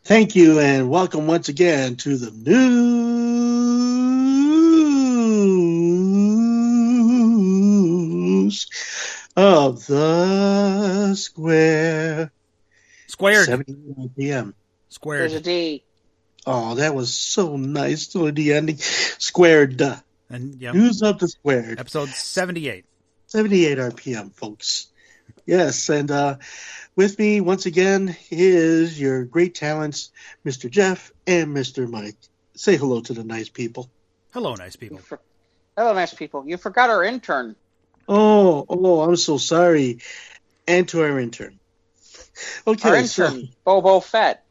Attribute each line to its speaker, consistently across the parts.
Speaker 1: Thank you, and welcome once again to the news of the square.
Speaker 2: Squared.
Speaker 1: 7 p.m.
Speaker 2: Squared.
Speaker 3: There's a D.
Speaker 1: Oh, that was so nice to the ending. Squared.
Speaker 2: And yep.
Speaker 1: News of the squared.
Speaker 2: Episode 78.
Speaker 1: 78 RPM, folks. Yes, and with me once again is your great talents, Mr. Jeff and Mr. Mike. Say hello to the nice people.
Speaker 2: Hello, nice people.
Speaker 3: Hello, nice people. You forgot our intern.
Speaker 1: Oh, I'm so sorry. And to our intern. Okay,
Speaker 3: our intern, Bobo Fett.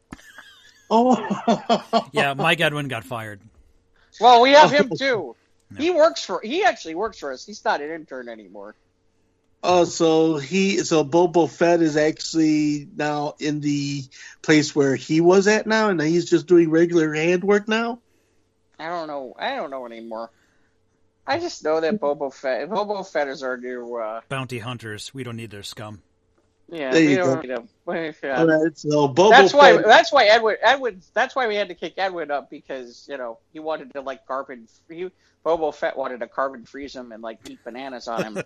Speaker 1: Oh.
Speaker 2: Yeah, Mike Edwin got fired.
Speaker 3: Well, we have him too.
Speaker 2: No.
Speaker 3: He actually works for us. He's not an intern anymore.
Speaker 1: Oh, so Bobo Fett is actually now in the place where he was at now, and he's just doing regular handwork now?
Speaker 3: I don't know anymore. I just know that Bobo Fett is our new
Speaker 2: Bounty hunters. We don't need their scum.
Speaker 3: Yeah,
Speaker 1: there
Speaker 3: we
Speaker 1: you
Speaker 3: don't
Speaker 1: go.
Speaker 3: need him. Yeah.
Speaker 1: All right, so Bobo
Speaker 3: That's
Speaker 1: Fett.
Speaker 3: why Edwin. That's why we had to kick Edwin up because he wanted to Bobo Fett wanted to carbon freeze him and eat bananas on him.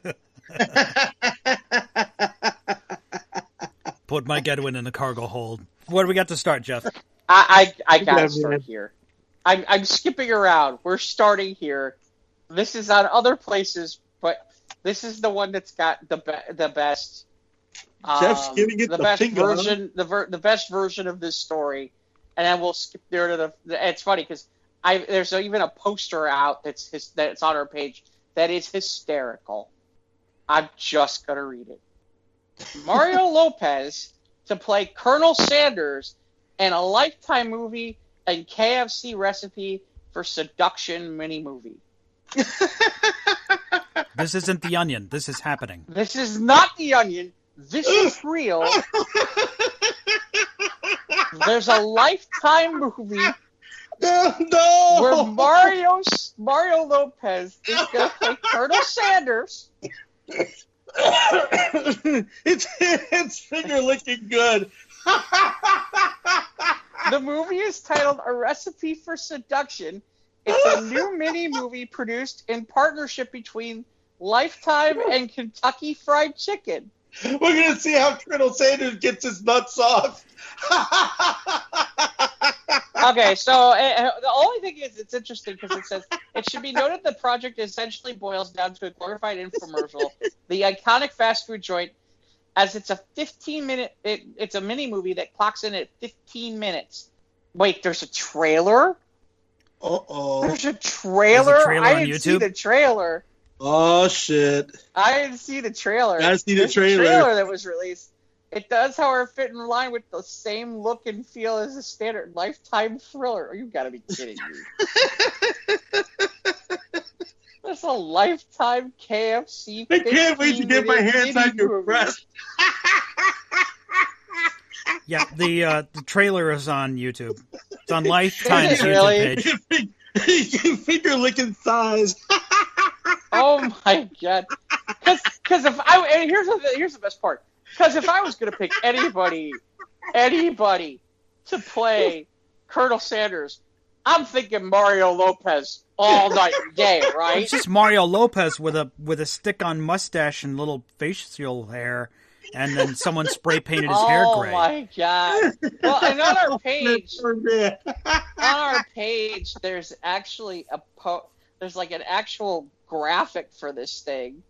Speaker 2: Put Mike Edwin in the cargo hold. What do we got to start, Jeff?
Speaker 3: I gotta start here. I'm skipping around. We're starting here. This is on other places, but this is the one that's got the best.
Speaker 1: Jeff's giving it
Speaker 3: the best version, the best version of this story, and then we'll skip there to the. It's funny because there's even a poster out that's on our page that is hysterical. I'm just gonna read it. Mario Lopez to play Colonel Sanders in a Lifetime movie and KFC recipe for seduction mini movie.
Speaker 2: This isn't The Onion. This is happening.
Speaker 3: This is not The Onion. This is real. There's a Lifetime movie where Mario Lopez is going to play Colonel Sanders.
Speaker 1: It's finger looking good.
Speaker 3: The movie is titled A Recipe for Seduction. It's a new mini-movie produced in partnership between Lifetime and Kentucky Fried Chicken.
Speaker 1: We're going to see how Colonel Sanders gets his nuts off.
Speaker 3: Okay, so the only thing is it's interesting because it says, it should be noted the project essentially boils down to a glorified infomercial. The iconic fast food joint, as it's a 15-minute, it's a mini-movie that clocks in at 15 minutes. Wait, there's a trailer?
Speaker 1: Uh-oh.
Speaker 3: There's a trailer? I didn't see the trailer.
Speaker 1: Oh, shit.
Speaker 3: I didn't see the trailer.
Speaker 1: I see the trailer.
Speaker 3: Trailer that was released. It does, however, fit in line with the same look and feel as a standard Lifetime thriller. You gotta be kidding me. That's a Lifetime KFC.
Speaker 1: I can't wait to get my hands on your breast.
Speaker 2: Yeah, the trailer is on YouTube. It's on Lifetime's
Speaker 3: YouTube
Speaker 2: page.
Speaker 1: Finger licking thighs.
Speaker 3: Oh my god! Because here's the best part. Because if I was going to pick anybody to play Colonel Sanders, I'm thinking Mario Lopez all night and day, right?
Speaker 2: It's just Mario Lopez with a stick-on mustache and little facial hair, and then someone spray painted his hair gray.
Speaker 3: Oh my god! Well, and on our page, there's actually there's an actual graphic for this thing.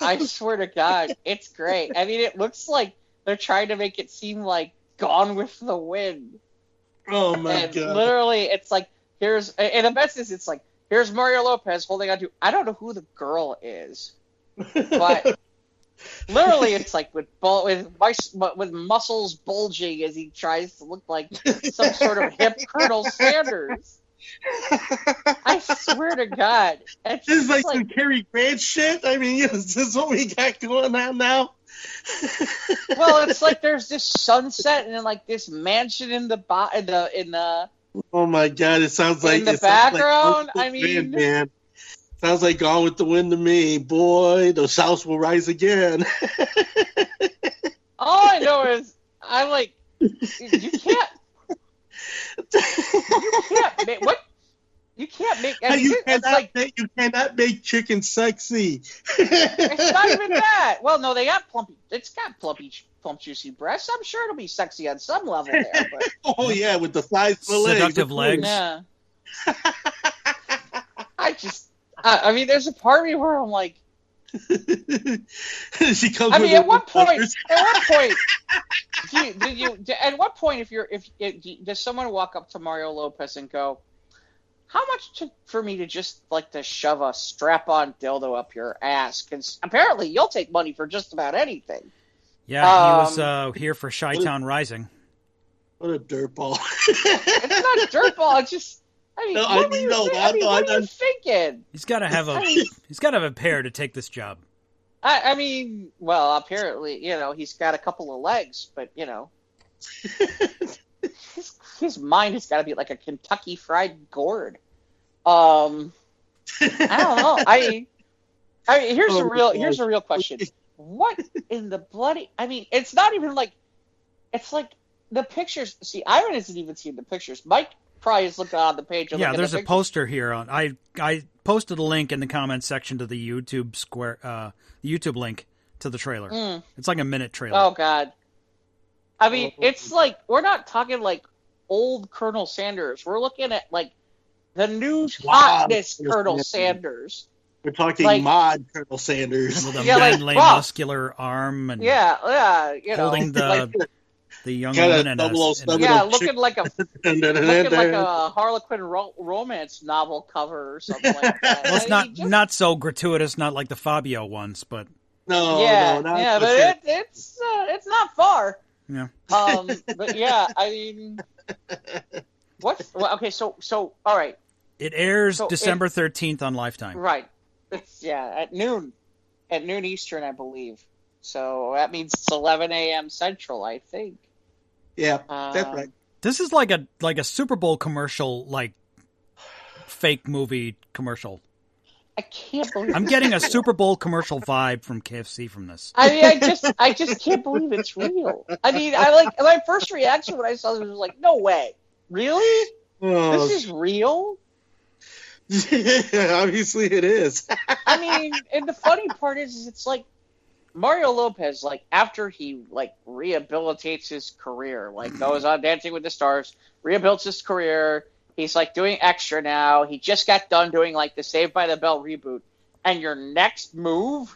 Speaker 3: I swear to God, it's great. I mean, it looks like they're trying to make it seem like Gone with the Wind.
Speaker 1: Oh my God!
Speaker 3: Literally, it's and the best is it's here's Mario Lopez holding on to. I don't know who the girl is, but literally, it's with muscles bulging as he tries to look like some sort of hip Colonel Sanders. I swear to God.
Speaker 1: This is like some Cary Grant shit. I mean, is this what we got going on now?
Speaker 3: Well, it's there's this sunset and then this mansion in the
Speaker 1: Oh my God! It sounds like
Speaker 3: in the background. I mean,
Speaker 1: man, sounds like Gone with the Wind to me. Boy, the South will rise again.
Speaker 3: All I know is you can't. what? You can't make. I mean,
Speaker 1: You cannot make chicken sexy.
Speaker 3: It's not even that. Well, no, they got plumpy. It's got plump, juicy breasts. I'm sure it'll be sexy on some level there. But...
Speaker 1: Oh yeah, with the thighs,
Speaker 2: seductive legs.
Speaker 3: Yeah. I mean, there's a part of me where I'm like.
Speaker 1: She comes.
Speaker 3: I mean, at what point? At what point, does someone walk up to Mario Lopez and go, "How much for me to just like to shove a strap-on dildo up your ass?" Because apparently, you'll take money for just about anything.
Speaker 2: Yeah, he was here for Chi-Town Rising.
Speaker 1: What a dirtball!
Speaker 3: It's not dirtball. It's just. I mean, what are you thinking?
Speaker 2: He's got to have a pair to take this job.
Speaker 3: I mean, well, apparently, he's got a couple of legs, but his mind has got to be like a Kentucky Fried Gourd. I don't know. I mean, here's a real question. What in the bloody? I mean, it's not even like it's like the pictures. See, Ivan hasn't even seen the pictures. Mike probably is looking on the page.
Speaker 2: Yeah, there's a poster here. I posted a link in the comments section to the YouTube YouTube link to the trailer. It's like a minute trailer.
Speaker 3: Oh God. I mean, it's like we're not talking like old Colonel Sanders. We're looking at like the new hotness Colonel Sanders.
Speaker 1: We're talking mod Colonel Sanders
Speaker 2: with a manly, muscular arm and holding the young woman in
Speaker 3: looking like a Harlequin romance novel cover or something like that.
Speaker 2: Well, it's not so gratuitous, not like the Fabio ones, but
Speaker 3: but it's not far.
Speaker 2: Yeah.
Speaker 3: But yeah, I mean, okay, so all right.
Speaker 2: It airs December 13th on Lifetime.
Speaker 3: Right. It's at noon Eastern, I believe. So that means it's 11 a.m. Central, I think.
Speaker 1: Yeah, that's right.
Speaker 2: This is like a Super Bowl commercial, like fake movie commercial.
Speaker 3: I can't believe
Speaker 2: I'm getting a Super Bowl commercial vibe from KFC from this.
Speaker 3: I mean, I just can't believe it's real. I mean, my first reaction when I saw this was like, no way, really? This is real?
Speaker 1: Yeah, obviously it is.
Speaker 3: I mean, and the funny part is it's like Mario Lopez, like after he like rehabilitates his career, like goes on Dancing with the Stars, rebuilds his career. He's like doing extra now. He just got done doing like the Saved by the Bell reboot, and your next move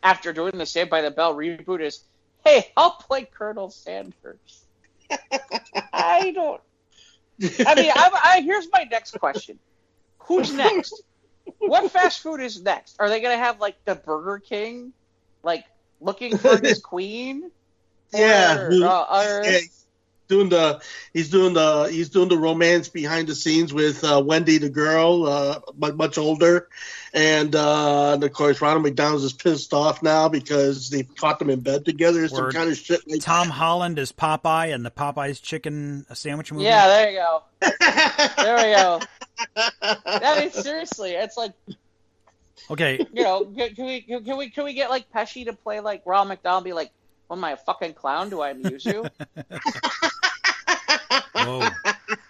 Speaker 3: after doing the Saved by the Bell reboot is, hey, I'll play Colonel Sanders. I mean, here's my next question. Who's next? What fast food is next? Are they going to have, like, the Burger King, like, looking for his queen?
Speaker 1: Yeah. He's doing the romance behind the scenes with Wendy, the girl, much older. And of course, Ronald McDonald is pissed off now because they caught them in bed together. Some kind of shit. Like
Speaker 2: Tom Holland is Popeye and the Popeye's chicken sandwich movie.
Speaker 3: Yeah, there you go. There we go. I mean, seriously, it's like,
Speaker 2: okay.
Speaker 3: Can we get like Pesci to play like Ronald McDonald? Be like, "What am I, a fucking clown? Do I amuse you?"
Speaker 2: Whoa,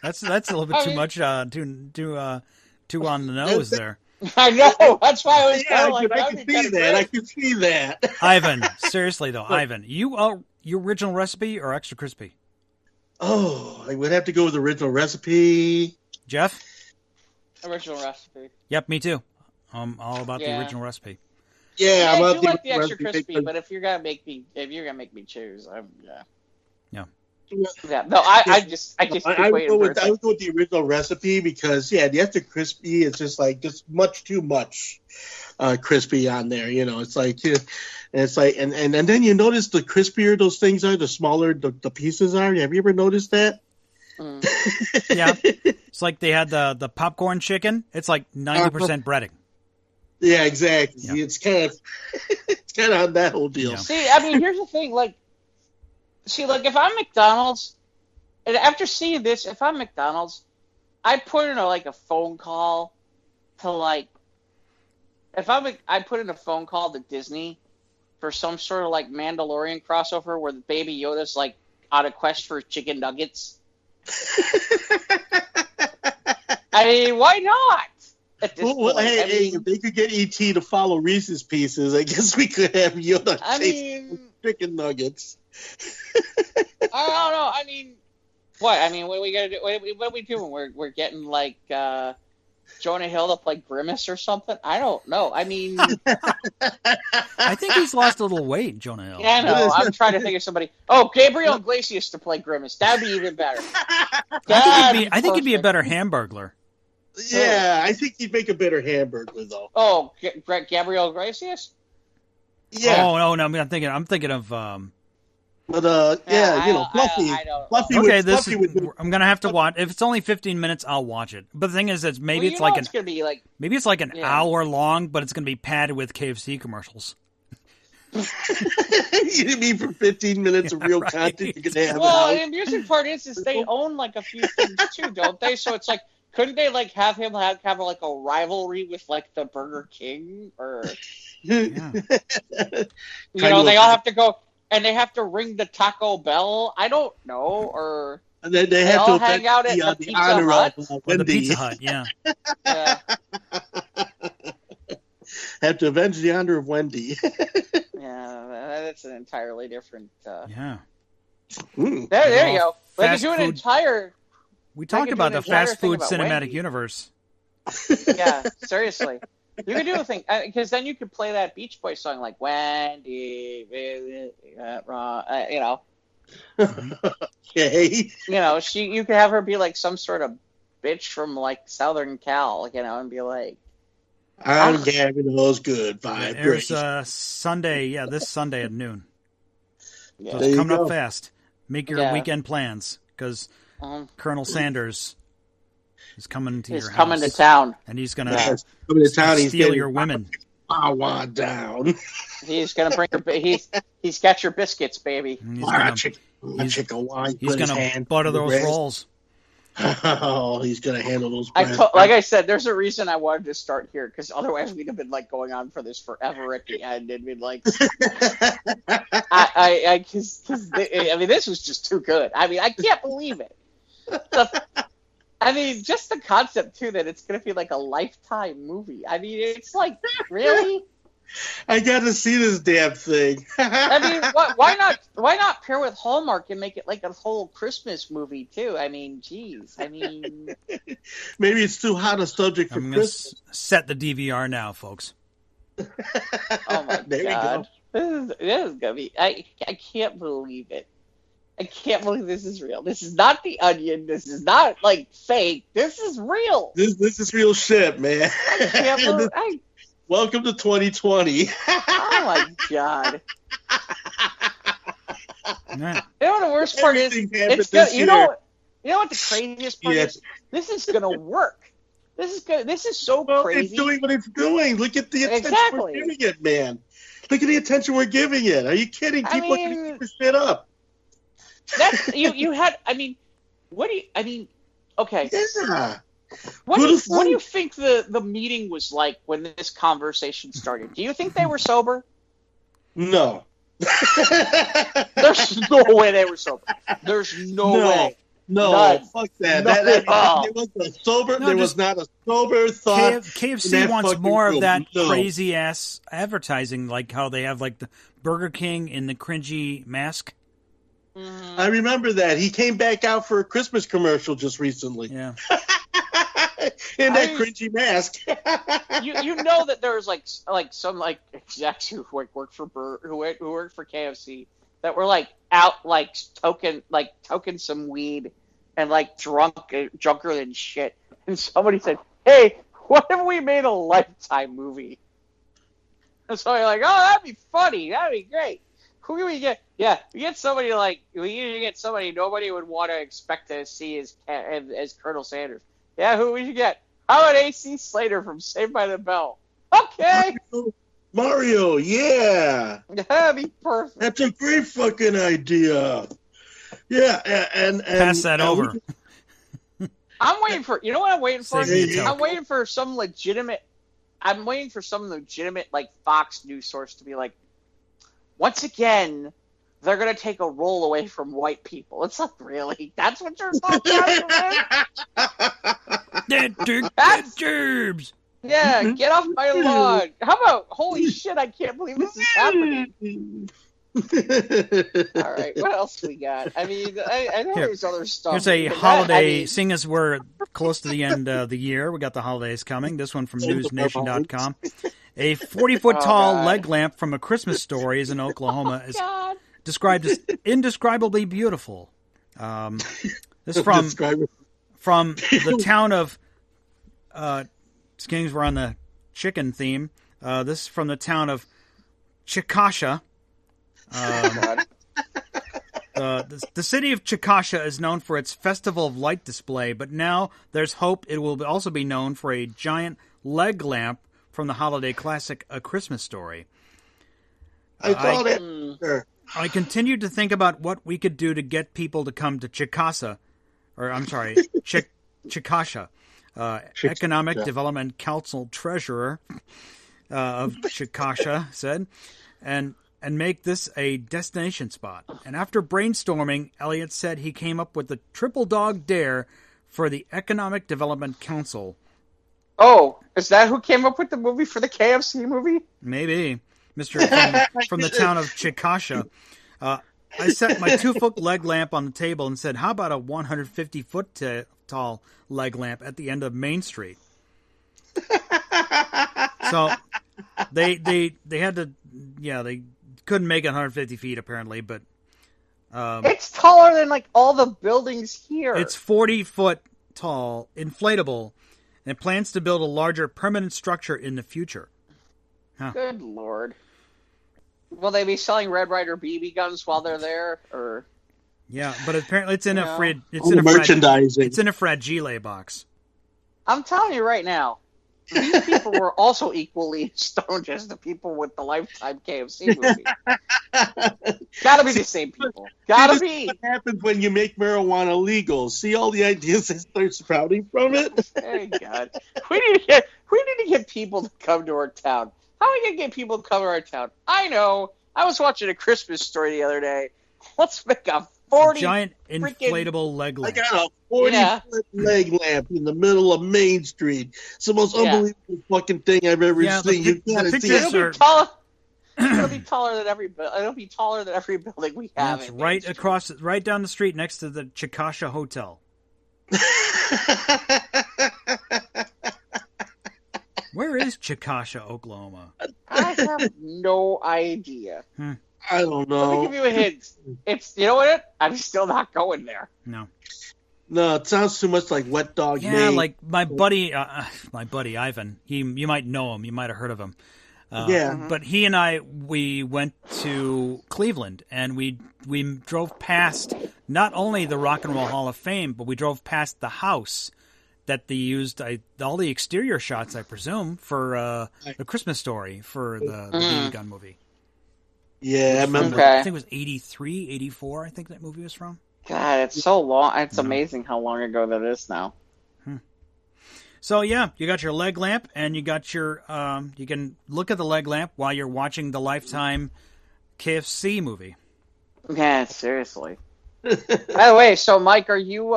Speaker 2: that's a little bit too much. Too on the nose there.
Speaker 3: I know. That's why I was kind of like,
Speaker 1: I can see that.
Speaker 2: Ivan, seriously though, Ivan, your original recipe or extra crispy?
Speaker 1: Oh, I would have to go with the original recipe.
Speaker 2: Jeff?
Speaker 3: Original recipe.
Speaker 2: Yep, me too. I'm all about the original recipe.
Speaker 1: Yeah,
Speaker 3: I do like the extra crispy, but if you're gonna make me choose, Yeah. No, I would
Speaker 1: go with the original recipe because the extra crispy is just much too much crispy on there. It's like and then you notice the crispier those things are, the smaller the pieces are. Have you ever noticed that?
Speaker 2: Yeah, it's like they had the popcorn chicken. It's like 90% breading.
Speaker 1: Yeah, exactly. Yeah. It's kind of on that whole deal.
Speaker 3: Yeah. See, I mean, here's the thing. Like, if I'm McDonald's, and after seeing this, if I'm McDonald's, I put in a phone call to I put in a phone call to Disney for some sort of Mandalorian crossover where the Baby Yoda's on a quest for chicken nuggets. I mean, why not? At this
Speaker 1: Well,
Speaker 3: point,
Speaker 1: hey, if they could get ET to follow Reese's Pieces, I guess we could have Yoda chase chicken nuggets.
Speaker 3: I don't know. I mean, what? I mean, what are we gonna do? What are we doing? We're getting like Jonah Hill to play Grimace or something? I don't know. I mean,
Speaker 2: I think he's lost a little weight, Jonah Hill.
Speaker 3: Yeah, I know. I'm trying to think of somebody. Oh, Gabriel Iglesias to play Grimace. That'd be even better.
Speaker 2: I think he'd be a better Hamburglar.
Speaker 1: Yeah, I think he'd make a better Hamburglar, though.
Speaker 3: Oh, Gabriel Iglesias?
Speaker 1: Yeah.
Speaker 2: Oh no, I'm thinking of.
Speaker 1: But Fluffy.
Speaker 2: Fluffy I'm gonna have to watch. If it's only 15 minutes, I'll watch it. But the thing is, it's maybe it's gonna be like maybe it's like an hour long, but it's gonna be padded with KFC commercials.
Speaker 1: You mean for 15 minutes of real content you could have?
Speaker 3: Well, the amusing part is they own like a few things too, don't they? So it's like, couldn't they like have him have like a rivalry with like the Burger King or?
Speaker 2: Yeah.
Speaker 3: They all have to go. And they have to ring the Taco Bell. I don't know, or
Speaker 1: and they have to
Speaker 3: hang out at the Pizza Hut.
Speaker 2: Or the Pizza Hut, yeah.
Speaker 1: Have to avenge the honor of Wendy.
Speaker 3: Yeah, that's an entirely different.
Speaker 2: Yeah.
Speaker 3: There you go. We could do an entire.
Speaker 2: We talked about the fast food cinematic universe.
Speaker 3: Yeah, seriously. You could do a thing, because then you could play that Beach Boys song like Wendy,
Speaker 1: Okay.
Speaker 3: You could have her be like some sort of bitch from like Southern Cal, and be like,
Speaker 1: I'm giving those good vibes.
Speaker 2: There's Sunday, this Sunday at noon.
Speaker 3: Yeah.
Speaker 2: So it's coming up fast. Make your weekend plans, because Colonel Sanders is coming to your house. He's
Speaker 3: coming to town.
Speaker 2: And he's going to steal your women.
Speaker 1: Wawa down.
Speaker 3: He's going to bring her... He's got your biscuits, baby.
Speaker 2: He's going to butter those rolls.
Speaker 1: Oh, he's going to handle those.
Speaker 3: Like I said, there's a reason I wanted to start here, because otherwise we'd have been like going on for this forever at the end. And been like... I mean, this was just too good. I mean, I can't believe it. Just the concept, too, that it's going to be like a Lifetime movie. I mean, it's like, really?
Speaker 1: I got to see this damn thing.
Speaker 3: I mean, why not pair with Hallmark and make it like a whole Christmas movie, too? I mean, geez. I mean...
Speaker 1: Maybe it's too hot a subject for Christmas.
Speaker 2: Set the DVR now, folks.
Speaker 3: Oh, my God. This is going to be... I can't believe it. I can't believe this is real. This is not The Onion. This is not, like, fake. This is real.
Speaker 1: This is real shit, man.
Speaker 3: I can't believe...
Speaker 1: Welcome to 2020.
Speaker 3: Oh, my God. You know what the worst part is? It's gonna, you know what the craziest part is? This is going to work. This is so crazy.
Speaker 1: It's doing what it's doing. Look at the attention we're giving it, man. Look at the attention we're giving it. Are you kidding? People are going to keep this shit up.
Speaker 3: That's you had. I mean, okay.
Speaker 1: Yeah.
Speaker 3: What do you think the meeting was like when this conversation started? Do you think they were sober?
Speaker 1: No.
Speaker 3: There's no way they were sober. There's no way.
Speaker 1: No,
Speaker 3: none.
Speaker 1: Fuck that. There was not a sober thought.
Speaker 2: KFC wants more of that crazy ass advertising, like how they have like the Burger King in the cringy mask.
Speaker 1: I remember that. He came back out for a Christmas commercial just recently.
Speaker 2: Yeah.
Speaker 1: In that cringy mask.
Speaker 3: you know that there's like some execs who work for KFC that were like out like toking some weed and like drunker than shit. And somebody said, "Hey, what if we made a Lifetime movie?" And so you're like, "Oh, that'd be funny. That'd be great. Who can we get?" Yeah, we usually get somebody nobody would want to expect to see as Colonel Sanders. Yeah, who we should get? How about AC Slater from Saved by the Bell? Okay.
Speaker 1: Mario, yeah.
Speaker 3: That'd be perfect.
Speaker 1: That's a great fucking idea. Yeah, and
Speaker 2: pass that over.
Speaker 3: I'm waiting for. You know what I'm waiting for? I'm waiting for some legitimate like Fox News source to be like, once again, they're going to take a role away from white people. It's like, really? That's what you're talking about?
Speaker 2: that gerbs.
Speaker 3: Yeah, get off my lawn. How about, holy shit, I can't believe this is happening. All right, what else we got? I mean, I know there's other stuff.
Speaker 2: Here's a holiday, seeing as we're close to the end of the year, we got the holidays coming. This one from newsnation.com. A 40-foot tall leg lamp from A Christmas Story is in Oklahoma is described as indescribably beautiful. This is from the town of Skings, we're on the chicken theme. This is from the town of Chickasha. The city of Chickasha is known for its Festival of Light display, but now there's hope it will also be known for a giant leg lamp from the holiday classic A Christmas Story. I continued to think about what we could do to get people to come to Chickasha. Economic Development Council treasurer of Chickasha said, and make this a destination spot. And after brainstorming, Elliot said he came up with the triple dog dare for the Economic Development Council.
Speaker 3: Oh, is that who came up with the movie for the KFC movie?
Speaker 2: Maybe. Mr. from the town of Chickasha. I set my 2-foot leg lamp on the table and said, how about a 150-foot tall leg lamp at the end of Main Street? So they had to, they couldn't make it 150 feet apparently, but
Speaker 3: it's taller than like all the buildings here.
Speaker 2: It's 40 foot tall, inflatable, and it plans to build a larger permanent structure in the future. Huh.
Speaker 3: Good Lord. Will they be selling Red Ryder BB guns while they're there, or?
Speaker 2: Yeah, but apparently it's in a
Speaker 1: merchandising.
Speaker 2: It's in a fragile box.
Speaker 3: I'm telling you right now, these people were also equally stoned as the people with the Lifetime KFC movie. Gotta be the same people. Gotta be.
Speaker 1: What happens when you make marijuana legal? See all the ideas that start sprouting from it?
Speaker 3: Thank God. We need to get people to come to our town. How are we going to get people to come to our town? I know. I was watching A Christmas Story the other day. Let's make a 40
Speaker 2: giant inflatable leg lamp.
Speaker 1: I got a 40-foot leg lamp in the middle of Main Street. It's the most unbelievable fucking thing I've ever seen.
Speaker 3: It'll be taller than every building we have.
Speaker 2: It's right down the street next to the Chickasha Hotel. Where is Chickasha, Oklahoma?
Speaker 3: I have no idea.
Speaker 1: I don't know.
Speaker 3: Let me give you a hint. It's, you know what? I'm still not going there.
Speaker 2: No,
Speaker 1: it sounds too much like Wet Dog.
Speaker 2: Yeah, like my buddy Ivan. You might know him. You might have heard of him. But he and we went to Cleveland, and we drove past not only the Rock and Roll Hall of Fame, but we drove past the house that they used all the exterior shots, I presume, for A Christmas Story for the BB gun movie.
Speaker 1: Yeah, I remember.
Speaker 2: I think it was 83, 84, I think that movie was from.
Speaker 3: God, it's so long. It's amazing how long ago that is now.
Speaker 2: So, yeah, you got your leg lamp, and you got your, you can look at the leg lamp while you're watching the Lifetime KFC movie.
Speaker 3: Yeah, seriously. By the way, so Mike, are you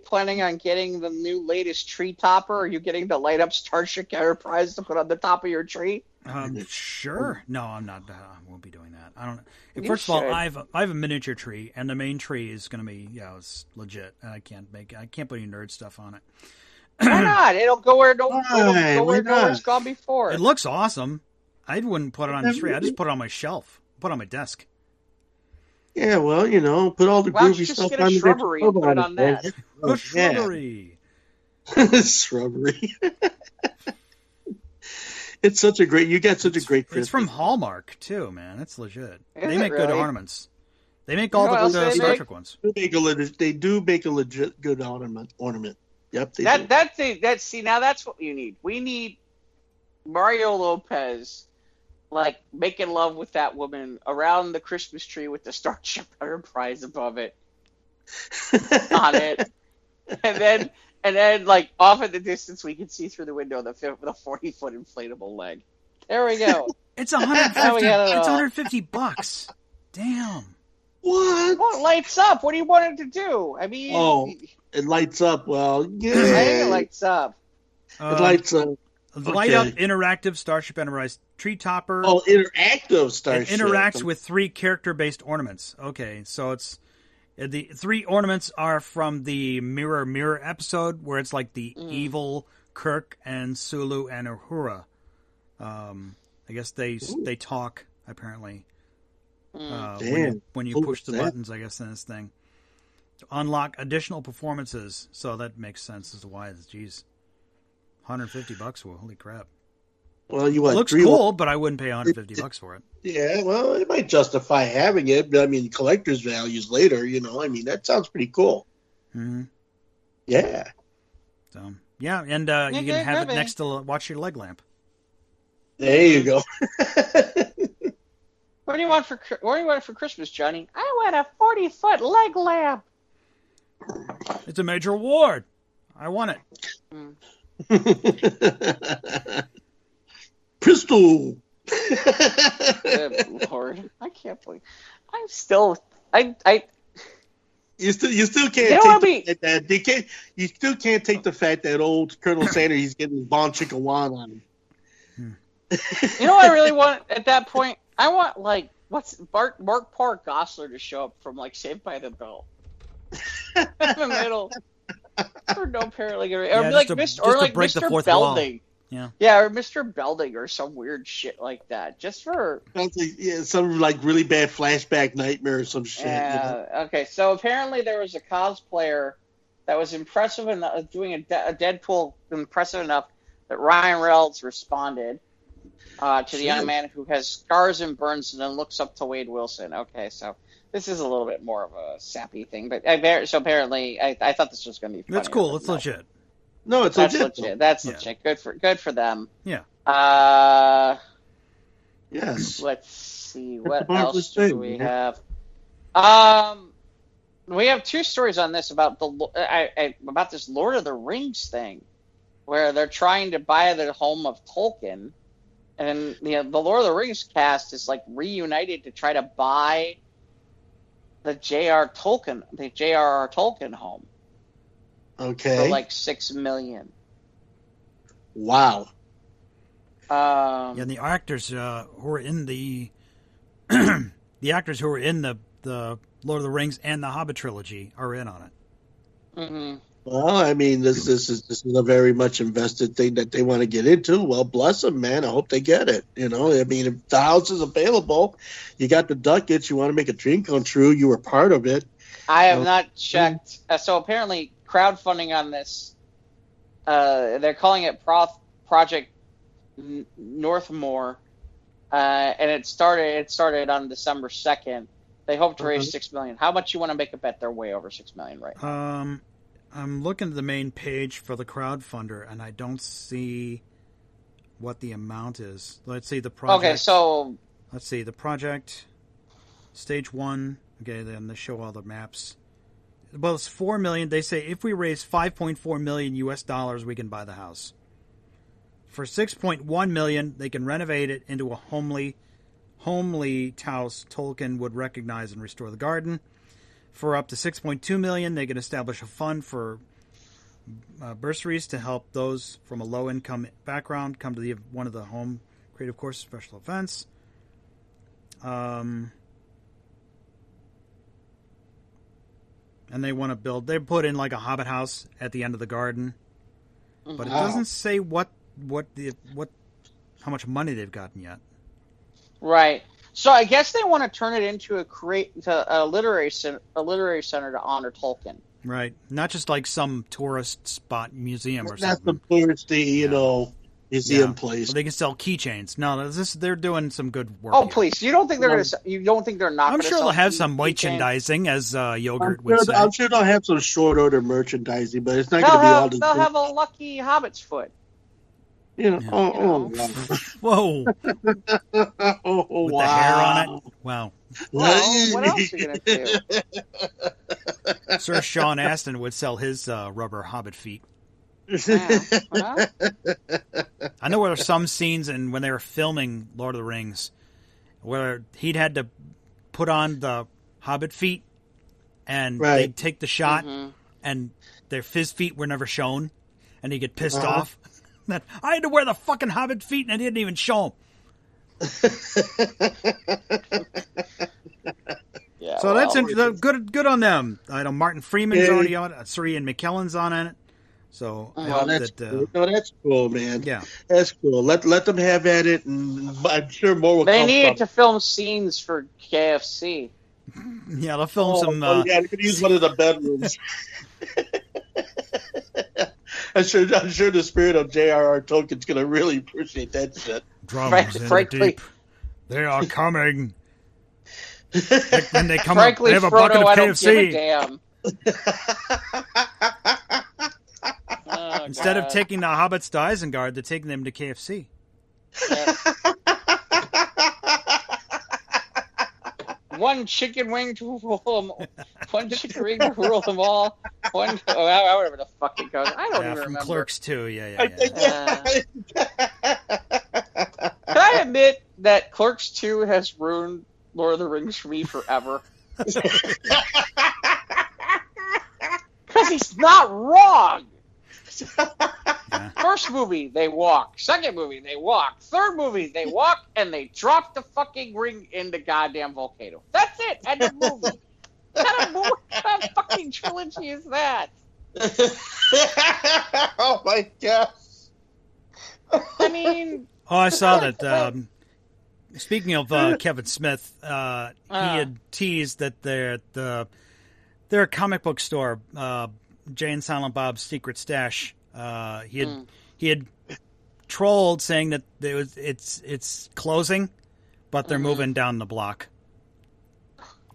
Speaker 3: planning on getting the new latest tree topper? Are you getting the light up Starship Enterprise to put on the top of your tree?
Speaker 2: Sure. No, I'm not. I won't be doing that. I don't. First of all, I have a miniature tree, and the main tree is going to be it's legit. I can't put any nerd stuff on it.
Speaker 3: Why not? It'll go where it's gone before.
Speaker 2: It looks awesome. I wouldn't put it on the tree. I just put it on my shelf. Put it on my desk.
Speaker 1: Yeah, well, put all the groovy stuff on the
Speaker 3: shrubbery and put it on that.
Speaker 2: A shrubbery.
Speaker 1: Shrubbery. It's such a great. You get such a great Christmas.
Speaker 2: It's from Hallmark too, man. It's legit. They make good ornaments. They make all the Star Trek ones.
Speaker 1: They do make a legit good ornament. Yep.
Speaker 3: Now that's what you need. We need Mario Lopez, like, making love with that woman around the Christmas tree with the Starship Enterprise above it, on it, and then like off in the distance we can see through the window the 40-foot inflatable leg. There we go.
Speaker 2: It's $150. It's $150. Damn.
Speaker 1: What?
Speaker 3: Well, it lights up. What do you want it to do? I mean,
Speaker 1: it lights up. Well, yeah,
Speaker 3: I think it lights up.
Speaker 1: It lights up.
Speaker 2: Light up interactive Starship Enterprise tree topper.
Speaker 1: Oh, interactive Starship.
Speaker 2: It interacts with 3 character-based ornaments. Okay, so it's the 3 ornaments are from the Mirror episode where it's like the evil Kirk and Sulu and Uhura. I guess they talk apparently. When you push the buttons, I guess in this thing to unlock additional performances. So that makes sense as to why. Geez, $150. Well, holy crap!
Speaker 1: Well, it
Speaker 2: looks cool, but I wouldn't pay $150 for it.
Speaker 1: Yeah, well, it might justify having it, but I mean, collector's values later. I mean, that sounds pretty cool.
Speaker 2: Mm-hmm.
Speaker 1: Yeah.
Speaker 2: So yeah, and you can have it next to watch your leg lamp.
Speaker 1: There you go.
Speaker 3: What do you want for Christmas, Johnny? I want a 40-foot leg lamp.
Speaker 2: It's a major award. I want
Speaker 1: it. Pistol.
Speaker 3: Good Lord, I can't believe. I'm still.
Speaker 1: You still can't take that. You still can't take the fact that old Colonel Sanders he's getting his Bon Chickawan on him.
Speaker 3: You know what I really want at that point? I want Mark Park Gosselaar to show up from Saved by the Bell in the middle for no apparently or Mr. Belding. Yeah, or Mr. Belding or some weird shit like that. Just for
Speaker 1: some really bad flashback nightmare or some shit.
Speaker 3: Yeah. Okay, so apparently there was a cosplayer that was impressive enough doing a Deadpool impressive enough that Ryan Reynolds responded to the young man who has scars and burns and then looks up to Wade Wilson. Okay, so this is a little bit more of a sappy thing, but so apparently I thought this was going to be funny.
Speaker 2: That's cool. It's legit.
Speaker 1: No, it's legit.
Speaker 3: That's legit. Good for them.
Speaker 2: Yeah.
Speaker 1: Yes.
Speaker 3: Let's see what else do we have. We have 2 stories on this about about this Lord of the Rings thing, where they're trying to buy the home of Tolkien, and the Lord of the Rings cast is reunited to try to buy the J.R.R. Tolkien home.
Speaker 1: Okay.
Speaker 3: For $6 million.
Speaker 1: Wow.
Speaker 2: And the actors who are in the actors who are in the Lord of the Rings and the Hobbit trilogy are in on it.
Speaker 3: Mm-hmm.
Speaker 1: Well, I mean, this is a very much invested thing that they want to get into. Well, bless them, man. I hope they get it. I mean, if the house is available, you got the ducats, you want to make a dream come true, you were part of it.
Speaker 3: I have not checked. So apparently crowdfunding on this, they're calling it Project Northmore, and it started on December 2nd. They hope to raise $6 million. How much you want to make a bet? They're way over $6 million right now.
Speaker 2: I'm looking at the main page for the crowdfunder, and I don't see what the amount is. Let's see the project.
Speaker 3: Okay, so
Speaker 2: let's see the project. Stage 1. Okay, then they show all the maps. Well, it's $4 million. They say if we raise $5.4 million US, we can buy the house. For $6.1 million, they can renovate it into a homely house Tolkien would recognize and restore the garden. For up to $6.2 million, they can establish a fund for bursaries to help those from a low-income background come to one of the home creative courses special events. And they want to build. They put in a Hobbit house at the end of the garden, but it doesn't say how much money they've gotten yet.
Speaker 3: Right. So I guess they want to turn it into a literary center to honor Tolkien.
Speaker 2: Right. Not just some tourist spot museum or something.
Speaker 1: Not some touristy, museum place.
Speaker 2: Well, they can sell keychains. No, they're doing some good work.
Speaker 3: Oh,
Speaker 2: here.
Speaker 3: Please! You don't think they're going to? You don't think they're not?
Speaker 2: I'm sure they'll have some merchandising, as Yogurt would say.
Speaker 1: I'm sure they'll have some short order merchandising, but it's not going to be all.
Speaker 3: They'll have a lucky Hobbit's foot.
Speaker 2: Whoa!
Speaker 1: Oh,
Speaker 2: with the hair on it. Wow.
Speaker 3: Well, what else are you going to
Speaker 2: do? Sir Sean Astin would sell his rubber Hobbit feet.
Speaker 3: Yeah.
Speaker 2: I know there are some scenes when they were filming Lord of the Rings where he'd had to put on the hobbit feet, and they'd take the shot, and their fizz feet were never shown, and he'd get pissed off. That I had to wear the fucking hobbit feet, and I didn't even show them.
Speaker 3: Yeah,
Speaker 2: so that's good on them. I know Martin Freeman's already on it. Sir Ian McKellen's on it. So
Speaker 1: that's cool, man.
Speaker 2: Yeah,
Speaker 1: that's cool. Let them have at it, and I'm sure more will.
Speaker 3: They needed to film scenes for KFC.
Speaker 2: Yeah, they'll film some.
Speaker 1: Yeah, they could use one of the bedrooms. I'm sure the spirit of J.R.R. Tolkien's going to really appreciate that shit.
Speaker 2: Drums in the deep. They are coming. When they come up, they have a bucket of KFC. Instead of taking the hobbits to Isengard, they're taking them to KFC.
Speaker 3: Yeah. One chicken wing to rule them. One chicken wing to rule them all. Whatever the fuck it goes. I don't even remember.
Speaker 2: From Clerks 2, yeah.
Speaker 3: Can I admit that Clerks 2 has ruined Lord of the Rings for me forever? Because he's not wrong.
Speaker 2: Yeah.
Speaker 3: First movie, they walk. Second movie, they walk. Third movie, they walk, and they drop the fucking ring in the goddamn volcano. That's it. End of movie. What kind of fucking trilogy is that?
Speaker 1: Oh my gosh.
Speaker 3: I mean...
Speaker 2: Oh, I saw that. Speaking of Kevin Smith, he had teased that their comic book store, Jay and Silent Bob's Secret Stash, he had trolled saying that it's closing, but they're moving down the block.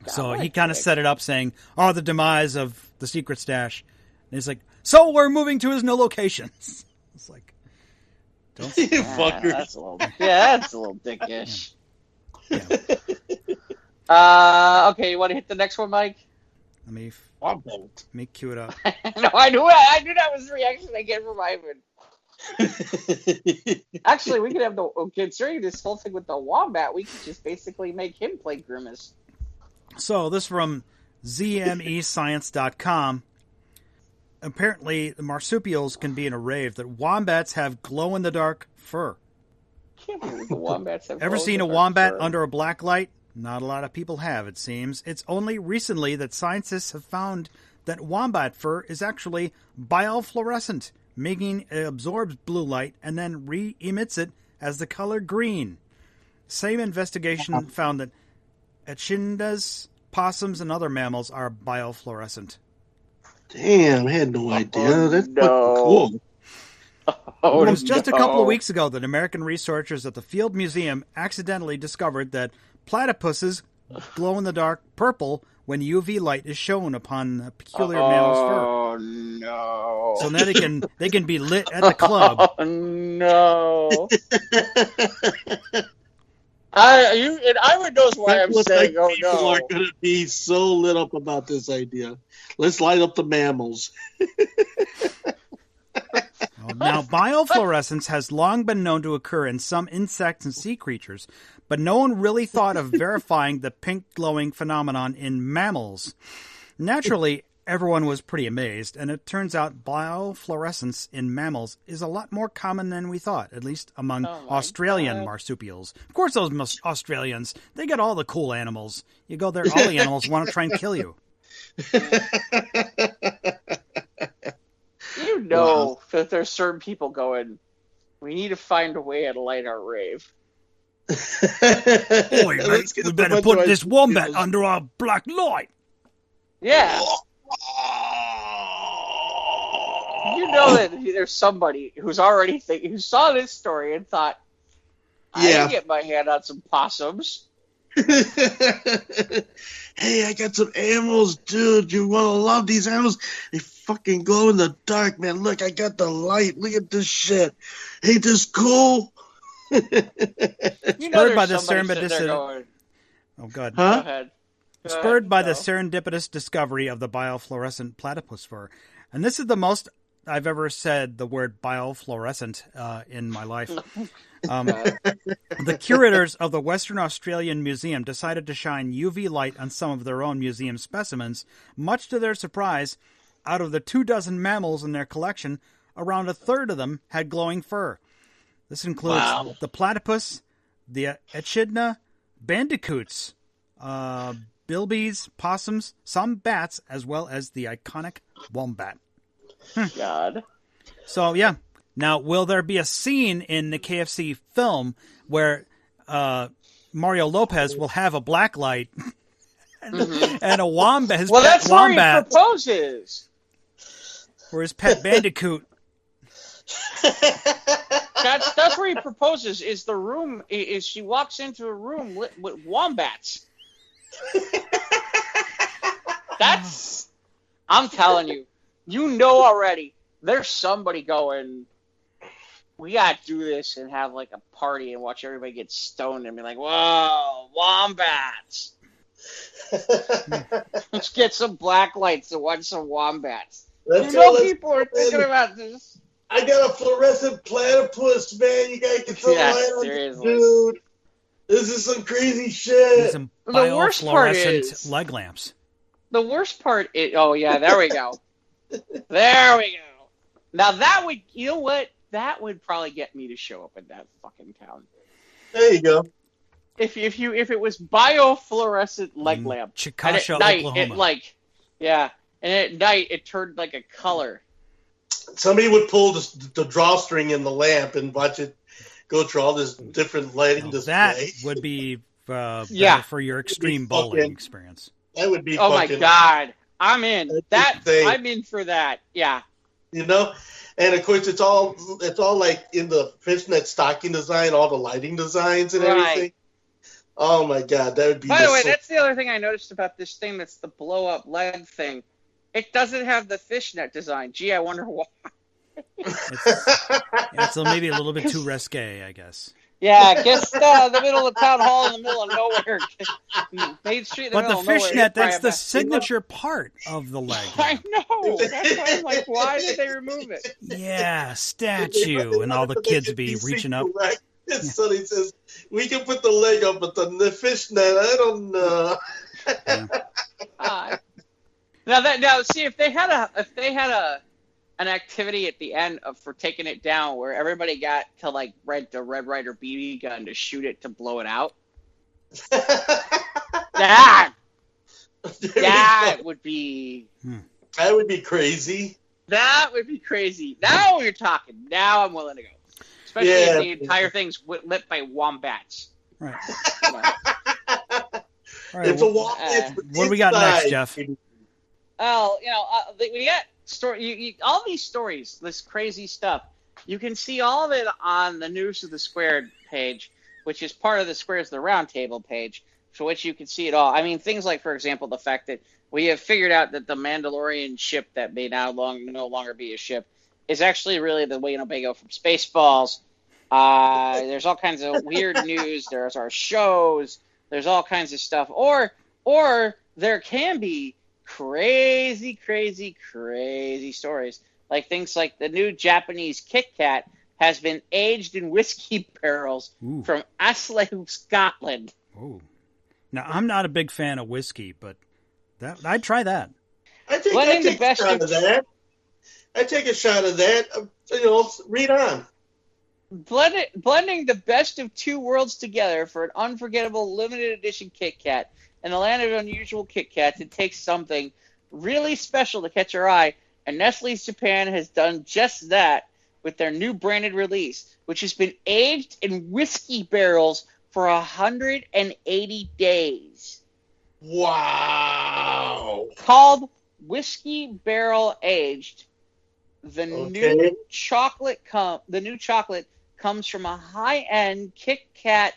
Speaker 2: So he kind of set it up saying, "Oh, the demise of the Secret Stash," and he's like, "So we're moving to his new locations." It's like, don't
Speaker 1: you fucker.
Speaker 3: That's a little dickish.
Speaker 2: Yeah.
Speaker 3: Okay, you want to hit the next one, Mike?
Speaker 2: Let me cue it up.
Speaker 3: No, I knew that was the reaction I get from Ivan. Actually, we could have considering this whole thing with the wombat, we could just basically make him play Grimace.
Speaker 2: So this from ZMEScience.com. Apparently, the marsupials can be in a rave that wombats have glow-in-the-dark fur.
Speaker 3: Can't believe the wombats have
Speaker 2: Ever seen a wombat under a black light? Not a lot of people have, it seems. It's only recently that scientists have found that wombat fur is actually biofluorescent, meaning it absorbs blue light and then re-emits it as the color green. Same investigation found that echidnas, possums, and other mammals are biofluorescent.
Speaker 1: Damn, I had no idea. That's fucking cool.
Speaker 2: It was just a couple of weeks ago that American researchers at the Field Museum accidentally discovered that platypuses glow in the dark purple when UV light is shown upon the peculiar mammal's fur.
Speaker 3: Oh no!
Speaker 2: So now they can be lit at the club.
Speaker 3: Oh no! Ivan knows why I'm saying, "Oh no."
Speaker 1: People are going to be so lit up about this idea. Let's light up the mammals.
Speaker 2: Now, biofluorescence has long been known to occur in some insects and sea creatures, but no one really thought of verifying the pink glowing phenomenon in mammals. Naturally, everyone was pretty amazed, and it turns out biofluorescence in mammals is a lot more common than we thought, at least among Australian marsupials. Of course, those Australians, they got all the cool animals. You go there, all the animals want to try and kill you.
Speaker 3: You know that there's certain people going, we need to find a way to light our rave.
Speaker 2: Boy, mate, we better put this wombat under our black light.
Speaker 3: Yeah. You know that there's somebody who's already who saw this story and thought, I can get my hand on some possums.
Speaker 1: Hey, I got some animals, dude. You want to love these animals? They fucking glow in the dark, man. Look, I got the light. Look at this shit. Ain't this cool?
Speaker 2: Spurred by the serendipitous... Oh, God.
Speaker 1: Huh?
Speaker 3: Go ahead.
Speaker 2: Spurred by the serendipitous discovery of the biofluorescent platypus fur. And this is the most I've ever said the word biofluorescent in my life. The curators of the Western Australian Museum decided to shine UV light on some of their own museum specimens. Much to their surprise, out of the 24 mammals in their collection, around a third of them had glowing fur. This includes the platypus, the echidna, bandicoots, bilbies, possums, some bats, as well as the iconic wombat.
Speaker 3: God.
Speaker 2: So, yeah. Now, will there be a scene in the KFC film where Mario Lopez will have a black light and a wombat? His
Speaker 3: well,
Speaker 2: pet
Speaker 3: that's
Speaker 2: wombat,
Speaker 3: where he proposes.
Speaker 2: or his pet bandicoot.
Speaker 3: That's where he proposes. Is the room? Is she walks into a room lit with wombats? That's. I'm telling you. You know already. There's somebody going. We gotta do this and have like a party and watch everybody get stoned and be like, "Whoa, wombats!" Let's get some black lights and watch some wombats. People are thinking about this.
Speaker 4: I got a fluorescent platypus, man. You gotta get some light on this, dude. This is some crazy shit.
Speaker 2: Some biofluorescent leg lamps.
Speaker 3: The worst part is, oh yeah, there we go. There we go. Now that would, you know what? That would probably get me to show up in that fucking town.
Speaker 4: There you go.
Speaker 3: If it was biofluorescent leg lamp,
Speaker 2: Chickasha,
Speaker 3: and at night,
Speaker 2: Oklahoma.
Speaker 3: and at night it turned like a color.
Speaker 4: Somebody would pull the drawstring in the lamp and watch it go through all this different lighting display.
Speaker 2: That would be better for your extreme bowling experience.
Speaker 4: That would be.
Speaker 3: Oh my god, I'm in. I'm in for that. Yeah.
Speaker 4: You know, and of course it's all like in the fishnet stocking design, all the lighting designs and everything. Oh my god, that would be.
Speaker 3: By the way, that's the other thing I noticed about this thing. That's the blow up leg thing. It doesn't have the fishnet design. Gee, I wonder why.
Speaker 2: It's maybe a little bit too risque, I guess.
Speaker 3: Yeah, I guess the middle of the town hall in the middle of nowhere. Main Street in the middle of nowhere.
Speaker 2: But the fishnet, that's the signature part of the leg.
Speaker 3: I know. That's why I'm like, why did they remove it?
Speaker 2: Yeah, statue. And all the kids would be reaching up.
Speaker 4: His son, he says, we can put the leg up, but the fishnet, I don't know.
Speaker 3: Now, see, if they had an activity at the end for taking it down where everybody got to like rent a Red Ryder BB gun to shoot it to blow it out. that would be.
Speaker 4: That would be crazy.
Speaker 3: That would be crazy. Now we're talking. Now I'm willing to go. Especially if the entire thing's lit by wombats.
Speaker 2: Right.
Speaker 4: Right. It's a wombat.
Speaker 2: What do we got next, Jeff?
Speaker 3: Well, we got all these stories, this crazy stuff. You can see all of it on the News of the Squared page, which is part of the Squares of the Roundtable page, for which you can see it all. I mean, things like, for example, the fact that we have figured out that the Mandalorian ship that may no longer be a ship is actually really the Winnebago from Spaceballs. There's all kinds of weird news. There's our shows. There's all kinds of stuff. Or there can be crazy stories. Like things like the new Japanese Kit Kat has been aged in whiskey barrels from Aslew, Scotland.
Speaker 2: Ooh. Now, I'm not a big fan of whiskey, but I'd try that.
Speaker 4: I take a shot of that. I take a shot of that. Read on.
Speaker 3: Blending the best of two worlds together for an unforgettable limited edition Kit Kat. In the land of unusual Kit Kats, it takes something really special to catch our eye, and Nestle's Japan has done just that with their new branded release, which has been aged in whiskey barrels for 180 days.
Speaker 4: Wow.
Speaker 3: Called Whiskey Barrel Aged. The new chocolate comes from a high-end Kit Kat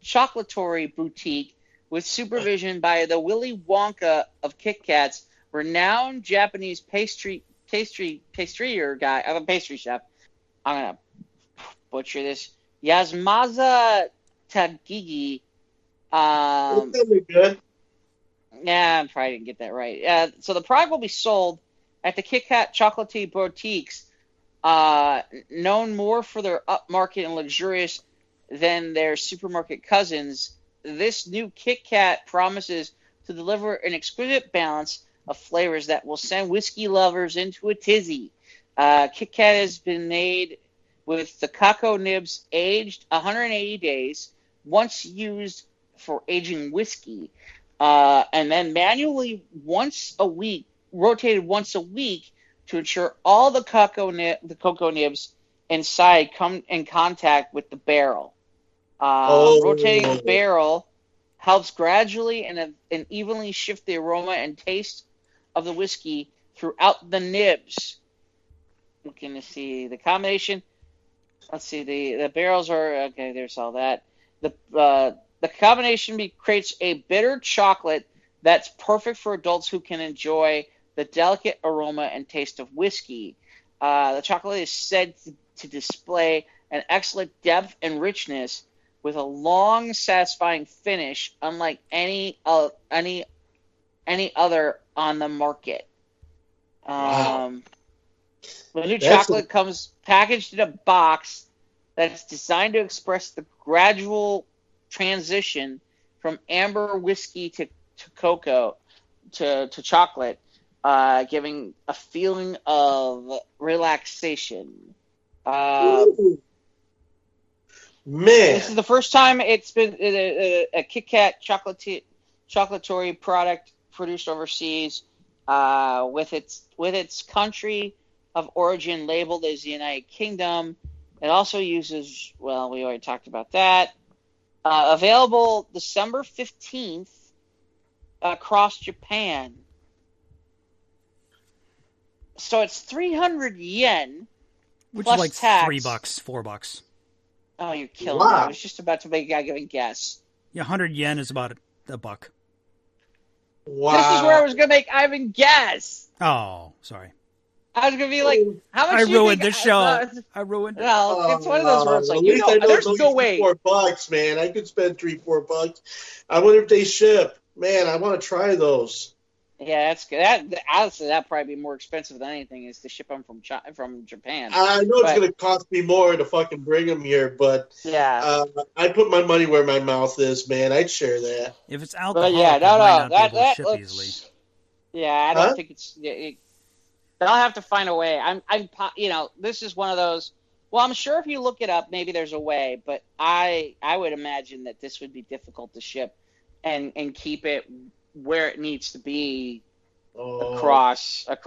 Speaker 3: chocolatory boutique with supervision by the Willy Wonka of Kit Kats, renowned Japanese pastry guy. I'm a pastry chef. I'm gonna butcher this. Yasmaza Tagigi.
Speaker 4: That's good.
Speaker 3: Yeah, I probably didn't get that right. So the product will be sold At the Kit Kat chocolatier boutiques, known more for their upmarket and luxurious than their supermarket cousins, this new Kit Kat promises to deliver an exquisite balance of flavors that will send whiskey lovers into a tizzy. Kit Kat has been made with the cocoa nibs aged 180 days, once used for aging whiskey, and then manually rotated once a week to ensure all the cocoa nibs inside come in contact with the barrel. Rotating the barrel helps gradually and evenly shift the aroma and taste of the whiskey throughout the nibs. Looking to see the combination. Let's see, the barrels are okay. There's all that. The combination creates a bitter chocolate that's perfect for adults who can enjoy the delicate aroma and taste of whiskey. The chocolate is said to display an excellent depth and richness with a long, satisfying finish, unlike any other on the market.
Speaker 4: Wow.
Speaker 3: The new chocolate comes packaged in a box that's designed to express the gradual transition from amber whiskey to cocoa to chocolate, giving a feeling of relaxation.
Speaker 4: Man,
Speaker 3: this is the first time it's been a Kit Kat chocolatory product produced overseas, with its country of origin labeled as the United Kingdom. It also uses, well, we already talked about that. Available December 15th across Japan. So it's 300 yen,
Speaker 2: which
Speaker 3: plus
Speaker 2: is like
Speaker 3: tax.
Speaker 2: $3, $4.
Speaker 3: Oh, you're killing me. I was just about to make a guy guess.
Speaker 2: Yeah, 100 yen is about a buck.
Speaker 4: Wow.
Speaker 3: This is where I was going to make Ivan guess.
Speaker 2: Oh, sorry.
Speaker 3: I was going to be like, how much
Speaker 2: I
Speaker 3: do you
Speaker 2: ruined
Speaker 3: think
Speaker 2: the show. I ruined it.
Speaker 3: Well, it's one of those where it's like,
Speaker 4: at least I know
Speaker 3: there's
Speaker 4: it's
Speaker 3: no way.
Speaker 4: $4, man. I could spend $3-4. I wonder if they ship. Man, I want to try those.
Speaker 3: Yeah, that's good. Honestly, that'd probably be more expensive than anything is to ship them from Japan.
Speaker 4: I know it's going to cost me more to fucking bring them here, but
Speaker 3: yeah,
Speaker 4: I put my money where my mouth is, man. I'd share that.
Speaker 2: If it's alcoholic,
Speaker 3: yeah,
Speaker 2: it might not be able to ship easily.
Speaker 3: Yeah, I don't think it's. They'll have to find a way. This is one of those. Well, I'm sure if you look it up, maybe there's a way, but I would imagine that this would be difficult to ship and keep it where it needs to be across the.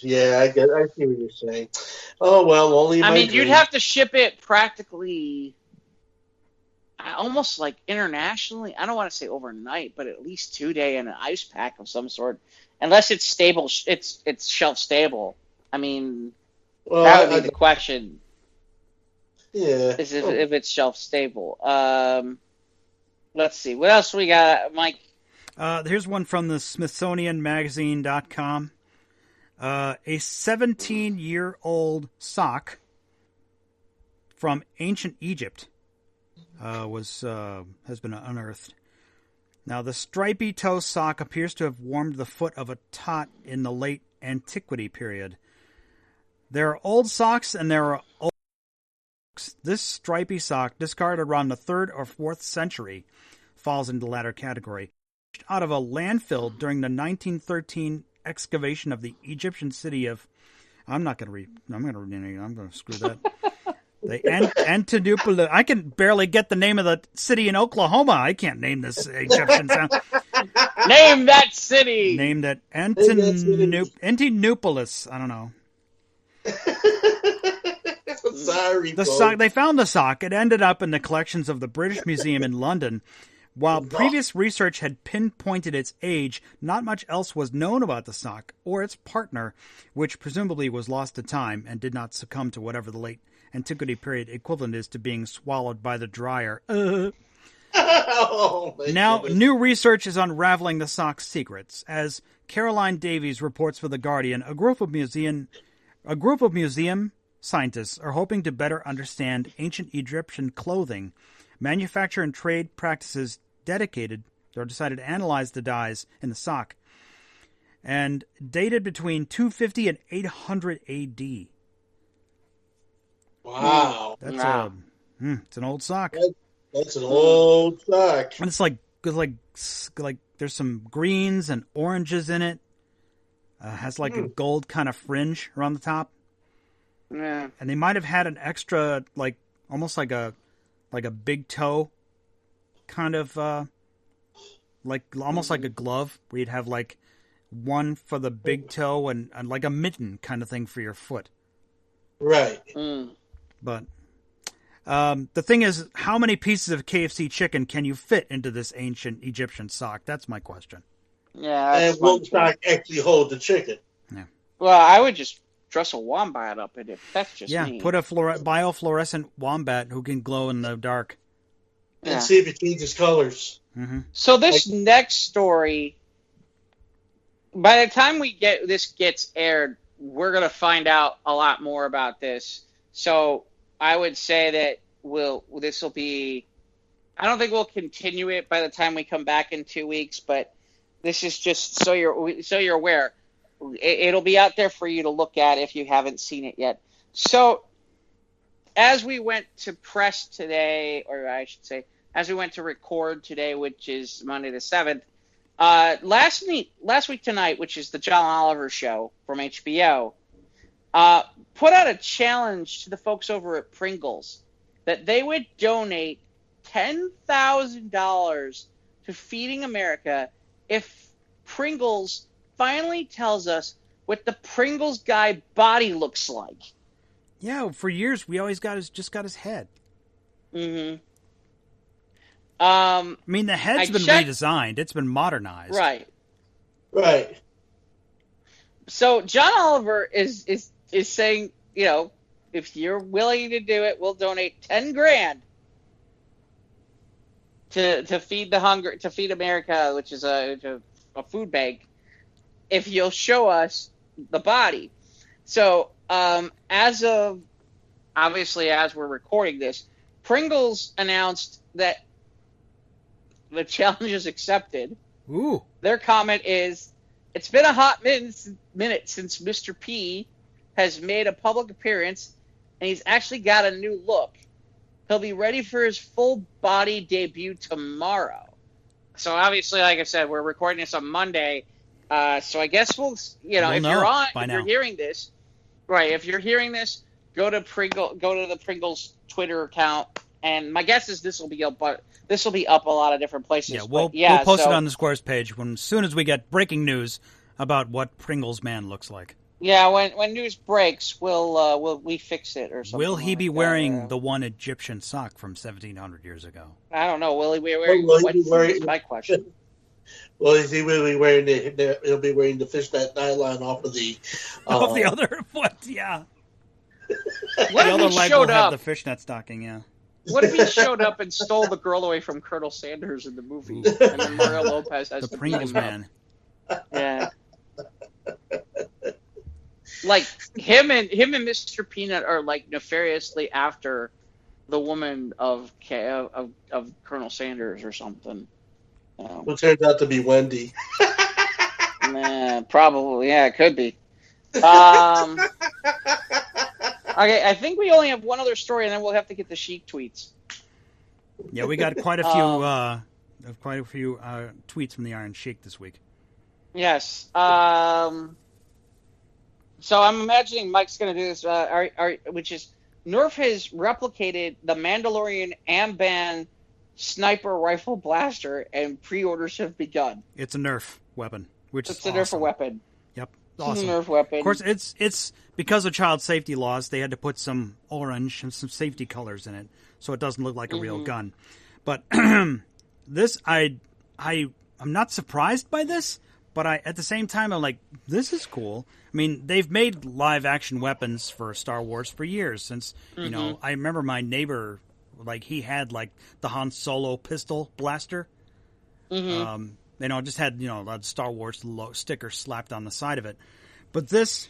Speaker 4: Yeah, I see what you're saying. Oh well, only.
Speaker 3: You'd have to ship it practically, almost like internationally. I don't want to say overnight, but at least 2-day in an ice pack of some sort, unless it's stable. It's shelf stable. That would be the question.
Speaker 4: Yeah,
Speaker 3: is if it's shelf stable. Let's see. What else we got, Mike?
Speaker 2: Here's one from the SmithsonianMagazine.com. A 17-year-old sock from ancient Egypt has been unearthed. Now, the stripy toe sock appears to have warmed the foot of a tot in the late antiquity period. There are old socks and there are old socks. This stripy sock, discarded around the 3rd or 4th century, falls into the latter category. Out of a landfill during the 1913 excavation of the Egyptian city of... I'm going to screw that. The Antinopolis. I can barely get the name of the city in Oklahoma. I can't name this Egyptian sound.
Speaker 3: Name that city.
Speaker 2: Name that Antinopolis. I don't know.
Speaker 4: Sorry,
Speaker 2: the sock. They found the sock. It ended up in the collections of the British Museum in London. While previous research had pinpointed its age, not much else was known about the sock or its partner, which presumably was lost to time and did not succumb to whatever the late antiquity period equivalent is to being swallowed by the dryer. Now, new research is unraveling the sock's secrets. As Caroline Davies reports for The Guardian, a group of museum scientists are hoping to better understand ancient Egyptian clothing, manufacture and trade practices decided to analyze the dyes in the sock. and dated between 250 and 800 AD.
Speaker 4: Wow.
Speaker 2: That's it's an old sock.
Speaker 4: That's an old sock.
Speaker 2: And it's like there's some greens and oranges in it. Has like a gold kind of fringe around the top.
Speaker 3: Yeah.
Speaker 2: And they might have had an extra, like almost like a big toe, kind of almost like a glove, where you'd have like one for the big toe and like a mitten kind of thing for your foot.
Speaker 4: Right.
Speaker 2: But the thing is, how many pieces of KFC chicken can you fit into this ancient Egyptian sock? That's my question.
Speaker 3: Yeah.
Speaker 4: And will the sock actually hold the chicken?
Speaker 2: Yeah.
Speaker 3: Well, I would just dress a wombat up in it. That's just me.
Speaker 2: Put a biofluorescent wombat who can glow in the dark.
Speaker 4: And see if it changes colors.
Speaker 2: Mm-hmm.
Speaker 3: So this next story, by the time this gets aired, we're going to find out a lot more about this. So I would say that this will be, I don't think we'll continue it by the time we come back in 2 weeks, but this is just so you're aware. It'll be out there for you to look at if you haven't seen it yet. So as we went to press today, or I should say, as we went to record today, which is Monday the 7th, last week tonight, which is the John Oliver show from HBO, put out a challenge to the folks over at Pringles that they would donate $10,000 to Feeding America if Pringles finally tells us what the Pringles guy body looks like.
Speaker 2: Yeah, for years we always got his head.
Speaker 3: Mm-hmm.
Speaker 2: I mean, the head's been redesigned. It's been modernized.
Speaker 3: Right.
Speaker 4: Right.
Speaker 3: So John Oliver is saying, if you're willing to do it, we'll donate $10,000 to feed to Feed America, which is a food bank, if you'll show us the body. So as we're recording this, Pringles announced that the challenge is accepted.
Speaker 2: Ooh.
Speaker 3: Their comment is, it's been a hot minute since Mr. P has made a public appearance, and he's actually got a new look. He'll be ready for his full body debut tomorrow. So obviously, like I said, we're recording this on Monday. So I guess we'll you're hearing this, right? If you're hearing this, go to the Pringles Twitter account, and my guess is this will be up a lot of different places.
Speaker 2: Yeah, we'll post it on the Squares page as soon as we get breaking news about what Pringles man looks like.
Speaker 3: Yeah, when news breaks, we'll fix it or something.
Speaker 2: Will he be wearing the one Egyptian sock from 1700 years ago?
Speaker 3: I don't know. Will he be wearing? That's my question.
Speaker 4: Well, is he really wearing he'll be wearing the fishnet nylon off of the
Speaker 2: off the other foot? Yeah.
Speaker 3: What
Speaker 2: the
Speaker 3: if
Speaker 2: other
Speaker 3: he
Speaker 2: leg
Speaker 3: showed
Speaker 2: will
Speaker 3: up?
Speaker 2: have the fishnet stocking. Yeah.
Speaker 3: What if he showed up and stole the girl away from Colonel Sanders in the movie, and then Mario Lopez has
Speaker 2: the Pringles man?
Speaker 3: Yeah. Like him and Mr. Peanut are like nefariously after the woman of Colonel Sanders or something.
Speaker 4: Who turns out to be Wendy.
Speaker 3: Probably, yeah, it could be. Okay, I think we only have one other story, and then we'll have to get the Sheik tweets.
Speaker 2: Yeah, we got quite a few tweets from the Iron Sheik this week.
Speaker 3: Yes. So I'm imagining Mike's going to do this, which is Nerf has replicated the Mandalorian Amban sniper rifle blaster, and pre-orders have begun.
Speaker 2: It's a Nerf weapon,
Speaker 3: It's a Nerf weapon.
Speaker 2: Yep, awesome.
Speaker 3: Nerf weapon.
Speaker 2: Of course, it's because of child safety laws. They had to put some orange and some safety colors in it, so it doesn't look like a real gun. But this, I'm not surprised by this. But at the same time, I'm like, this is cool. I mean, they've made live-action weapons for Star Wars for years. Since, I remember my neighbor, he had, the Han Solo pistol blaster. Just had, a Star Wars sticker slapped on the side of it. But this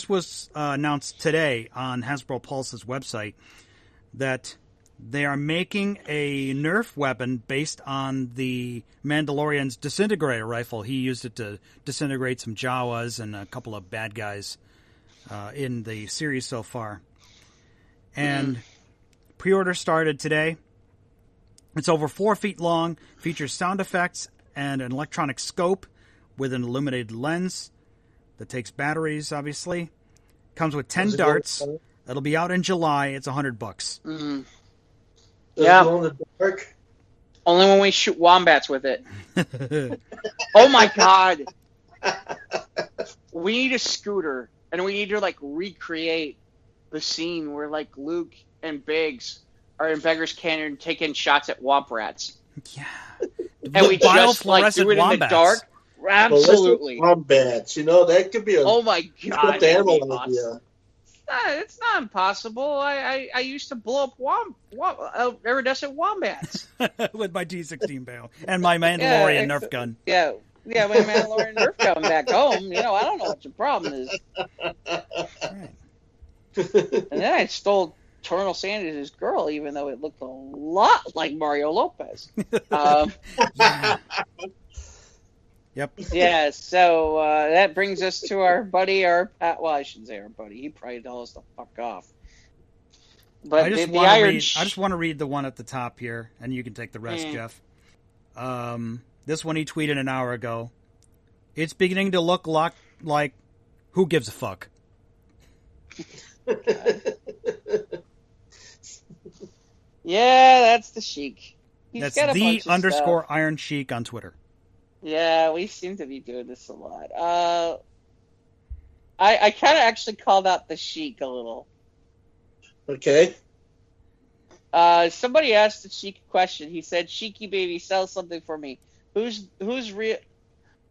Speaker 2: was announced today on Hasbro Pulse's website that They are making a Nerf weapon based on the Mandalorian's disintegrator rifle. He used it to disintegrate some Jawas and a couple of bad guys in the series so far. And pre-order started today. It's over 4 feet long, features sound effects and an electronic scope with an illuminated lens that takes batteries, obviously. Comes with 10 darts. It'll be out in July. It's $100.
Speaker 3: Mm-hmm.
Speaker 4: Yeah. Glow in the dark.
Speaker 3: Only when we shoot wombats with it. Oh my god. We need a scooter, and we need to like recreate the scene where like Luke and Biggs are in Beggar's Canyon taking shots at womp rats.
Speaker 2: Yeah.
Speaker 3: And we just like do it in the dark. Absolutely.
Speaker 4: Wombats, that could be a
Speaker 3: oh my god,
Speaker 4: animal idea.
Speaker 3: It's not impossible. I used to blow up iridescent wombats
Speaker 2: with my T16 barrel and my Mandalorian Nerf gun.
Speaker 3: Yeah, my Mandalorian Nerf gun back home. I don't know what your problem is. Right. And then I stole Colonel Sanders' girl, even though it looked a lot like Mario Lopez.
Speaker 2: Yeah. Yep.
Speaker 3: Yeah, so that brings us to our buddy, I shouldn't say our buddy. He probably told us to fuck off. But
Speaker 2: I just want to read the one at the top here, and you can take the rest, Jeff. This one he tweeted an hour ago. It's beginning to look like who gives a fuck?
Speaker 3: Yeah, that's the Sheik.
Speaker 2: That's the _ Iron Sheik on Twitter.
Speaker 3: Yeah, we seem to be doing this a lot. I kind of actually called out the Sheik a little.
Speaker 4: Okay.
Speaker 3: Somebody asked the Sheik a question. He said, "Sheiky baby, sell something for me. Who's real?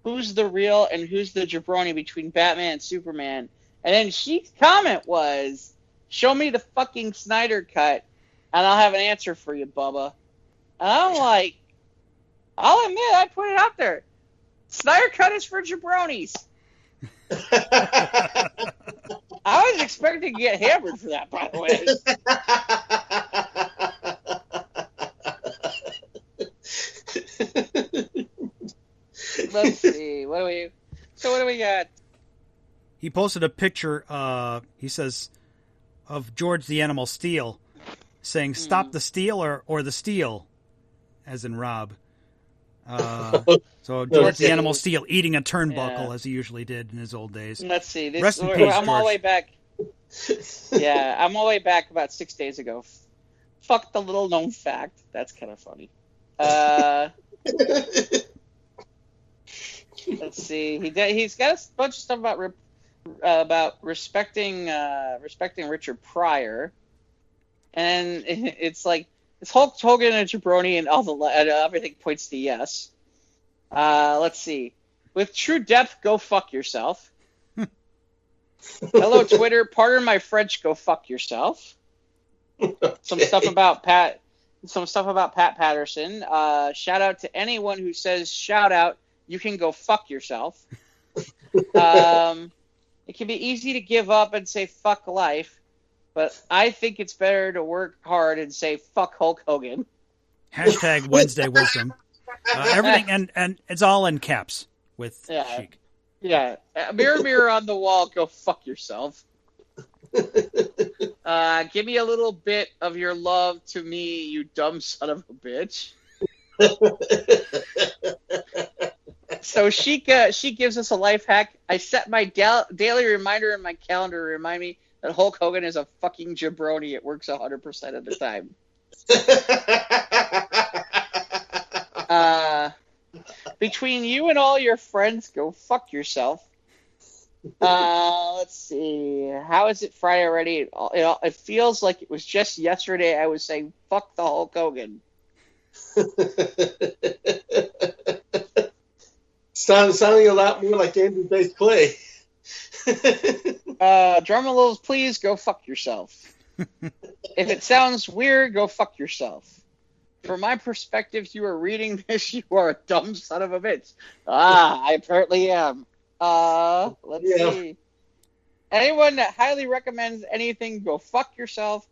Speaker 3: Who's the real and who's the jabroni between Batman and Superman?" And then Sheik's comment was, "Show me the fucking Snyder cut, and I'll have an answer for you, Bubba." And I'm like, I'll admit, I put it out there. Snyder cut is for jabronis. I was expecting to get hammered for that, by the way. Let's see. What do we got?
Speaker 2: He posted a picture, he says, of George the Animal Steel, saying, "Stop the steal or the steal," as in Rob. So George the Animal Steel eating a turnbuckle as he usually did in his old days.
Speaker 3: Let's see.
Speaker 2: Rest in peace,
Speaker 3: I'm all the way back. Yeah, I'm all the way back about 6 days ago. Fuck the little known fact. That's kind of funny. Let's see. He's got a bunch of stuff about respecting Richard Pryor, and it's like it's Hulk Hogan and jabroni, and everything points to yes. Let's see. With true depth, go fuck yourself. Hello, Twitter. Pardon my French. Go fuck yourself. Okay. Some stuff about Pat Patterson. Shout out to anyone who says shout out. You can go fuck yourself. It can be easy to give up and say fuck life, but I think it's better to work hard and say fuck Hulk Hogan.
Speaker 2: Hashtag Wednesday Wisdom. Everything and it's all in caps with Sheik.
Speaker 3: Yeah. Mirror, mirror on the wall, go fuck yourself. Give me a little bit of your love to me, you dumb son of a bitch. So she gives us a life hack. I set my daily reminder in my calendar to remind me that Hulk Hogan is a fucking jabroni. It works 100% of the time. Between you and all your friends, go fuck yourself. Let's see. How is it Friday already? It feels like it was just yesterday I was saying fuck the Hulk Hogan.
Speaker 4: Sounding a lot more like Andrew Dice Clay.
Speaker 3: Drum rolls, please. Go fuck yourself. If it sounds weird, go fuck yourself. From my perspective, you are reading this. You are a dumb son of a bitch. I apparently am. Let's see. Anyone that highly recommends anything, go fuck yourself.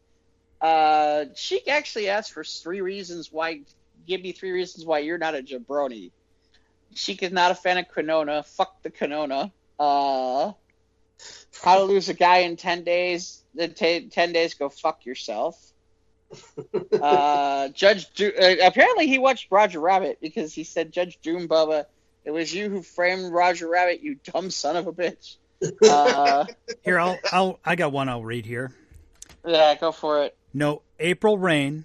Speaker 3: Sheik actually asked for 3 reasons why. Give me 3 reasons why you're not a jabroni. Sheik is not a fan of quinona. Fuck the quinona. How to lose a guy in 10 days. 10 days, go fuck yourself. Apparently he watched Roger Rabbit because he said, Judge Doom Bubba, it was you who framed Roger Rabbit, you dumb son of a bitch.
Speaker 2: Here, I got one I'll read here.
Speaker 3: Yeah, go for it.
Speaker 2: No April rain,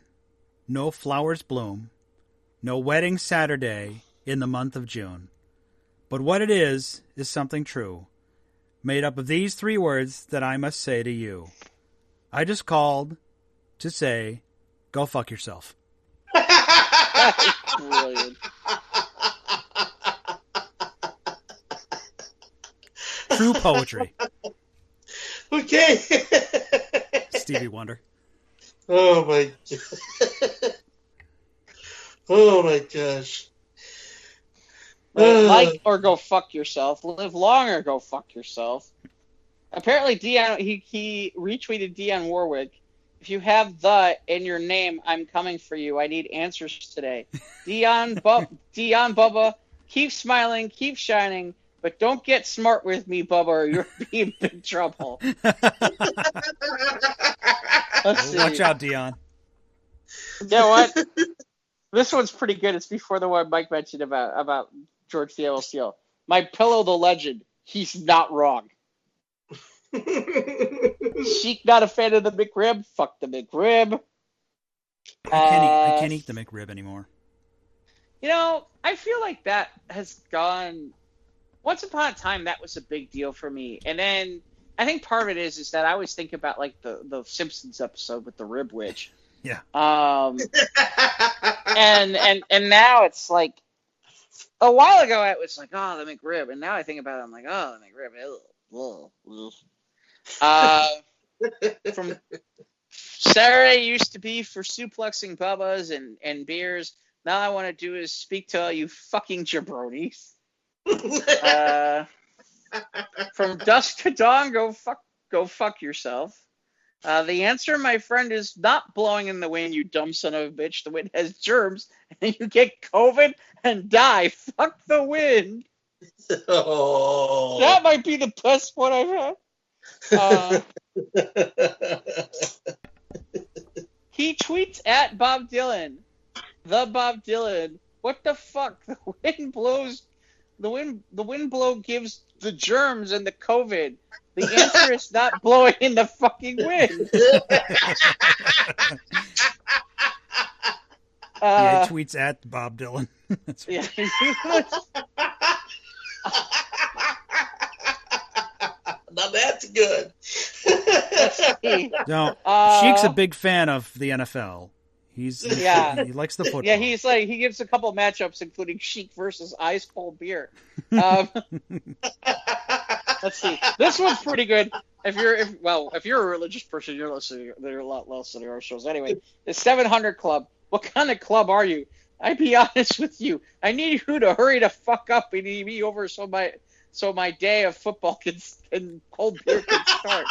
Speaker 2: no flowers bloom, no wedding Saturday in the month of June. But what it is something true, made up of these 3 words that I must say to you. I just called to say, go fuck yourself.
Speaker 3: That's brilliant.
Speaker 2: True poetry.
Speaker 4: Okay.
Speaker 2: Stevie Wonder.
Speaker 4: Oh my god. Oh my gosh.
Speaker 3: Like or go fuck yourself. Live long or go fuck yourself. Apparently, he retweeted Dionne Warwick. If you have the in your name, I'm coming for you. I need answers today. Dionne Bubba, keep smiling, keep shining, but don't get smart with me, Bubba, or you'll be in big trouble. Let's see.
Speaker 2: Watch out, Dionne.
Speaker 3: You know what? This one's pretty good. It's before the one Mike mentioned about George the LCL. My pillow, the legend. He's not wrong. Sheik not a fan of the McRib. Fuck the McRib.
Speaker 2: I can't eat the McRib anymore.
Speaker 3: You know, I feel like that has gone. Once upon a time, that was a big deal for me, and then I think part of it is that I always think about like the Simpsons episode with the Rib Witch.
Speaker 2: Yeah.
Speaker 3: And now it's like a while ago it was like, oh, the McRib, and now I think about it, I'm like, oh, the McRib. From Saturday used to be for suplexing bubbas and beers. Now I want to do is speak to all you fucking jabronis. From dusk to dawn, go fuck yourself. The answer, my friend, is not blowing in the wind, you dumb son of a bitch. The wind has germs, and you get COVID and die. Fuck the wind.
Speaker 4: Oh.
Speaker 3: That might be the best one I've had. He tweets at Bob Dylan. The Bob Dylan. What the fuck? The wind blows. The wind blow gives the germs and the COVID. The answer is not blowing in the fucking wind.
Speaker 2: Yeah, he tweets at Bob Dylan. That's
Speaker 3: yeah.
Speaker 4: Now that's good.
Speaker 2: No, Sheik's a big fan of the NFL. He likes the football.
Speaker 3: Yeah, he gives a couple matchups, including Sheik versus Ice Cold Beer. Let's see. This one's pretty good. If you're a religious person, you're listening. There are a lot less than our shows. Anyway, the 700 Club. What kind of club are you? I be honest with you. I need you to hurry the fuck up and eat me over so my day of football and cold beer can start.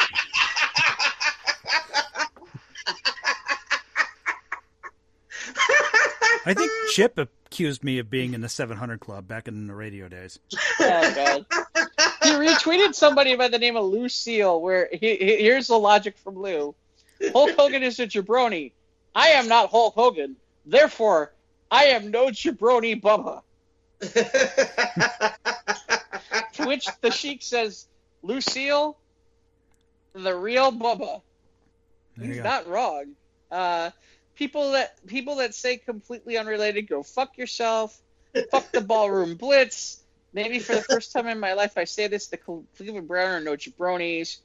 Speaker 2: I think Chip accused me of being in the 700 Club back in the radio days.
Speaker 3: Oh, God. He retweeted somebody by the name of Lou Seal, where here's the logic from Lou. Hulk Hogan is a jabroni. I am not Hulk Hogan. Therefore, I am no jabroni Bubba. To which the Sheik says, Lucille, the real Bubba. He's not wrong. People that say completely unrelated, go fuck yourself. Fuck the ballroom blitz. Maybe for the first time in my life, I say this to Cleveland Brown or no jabronis.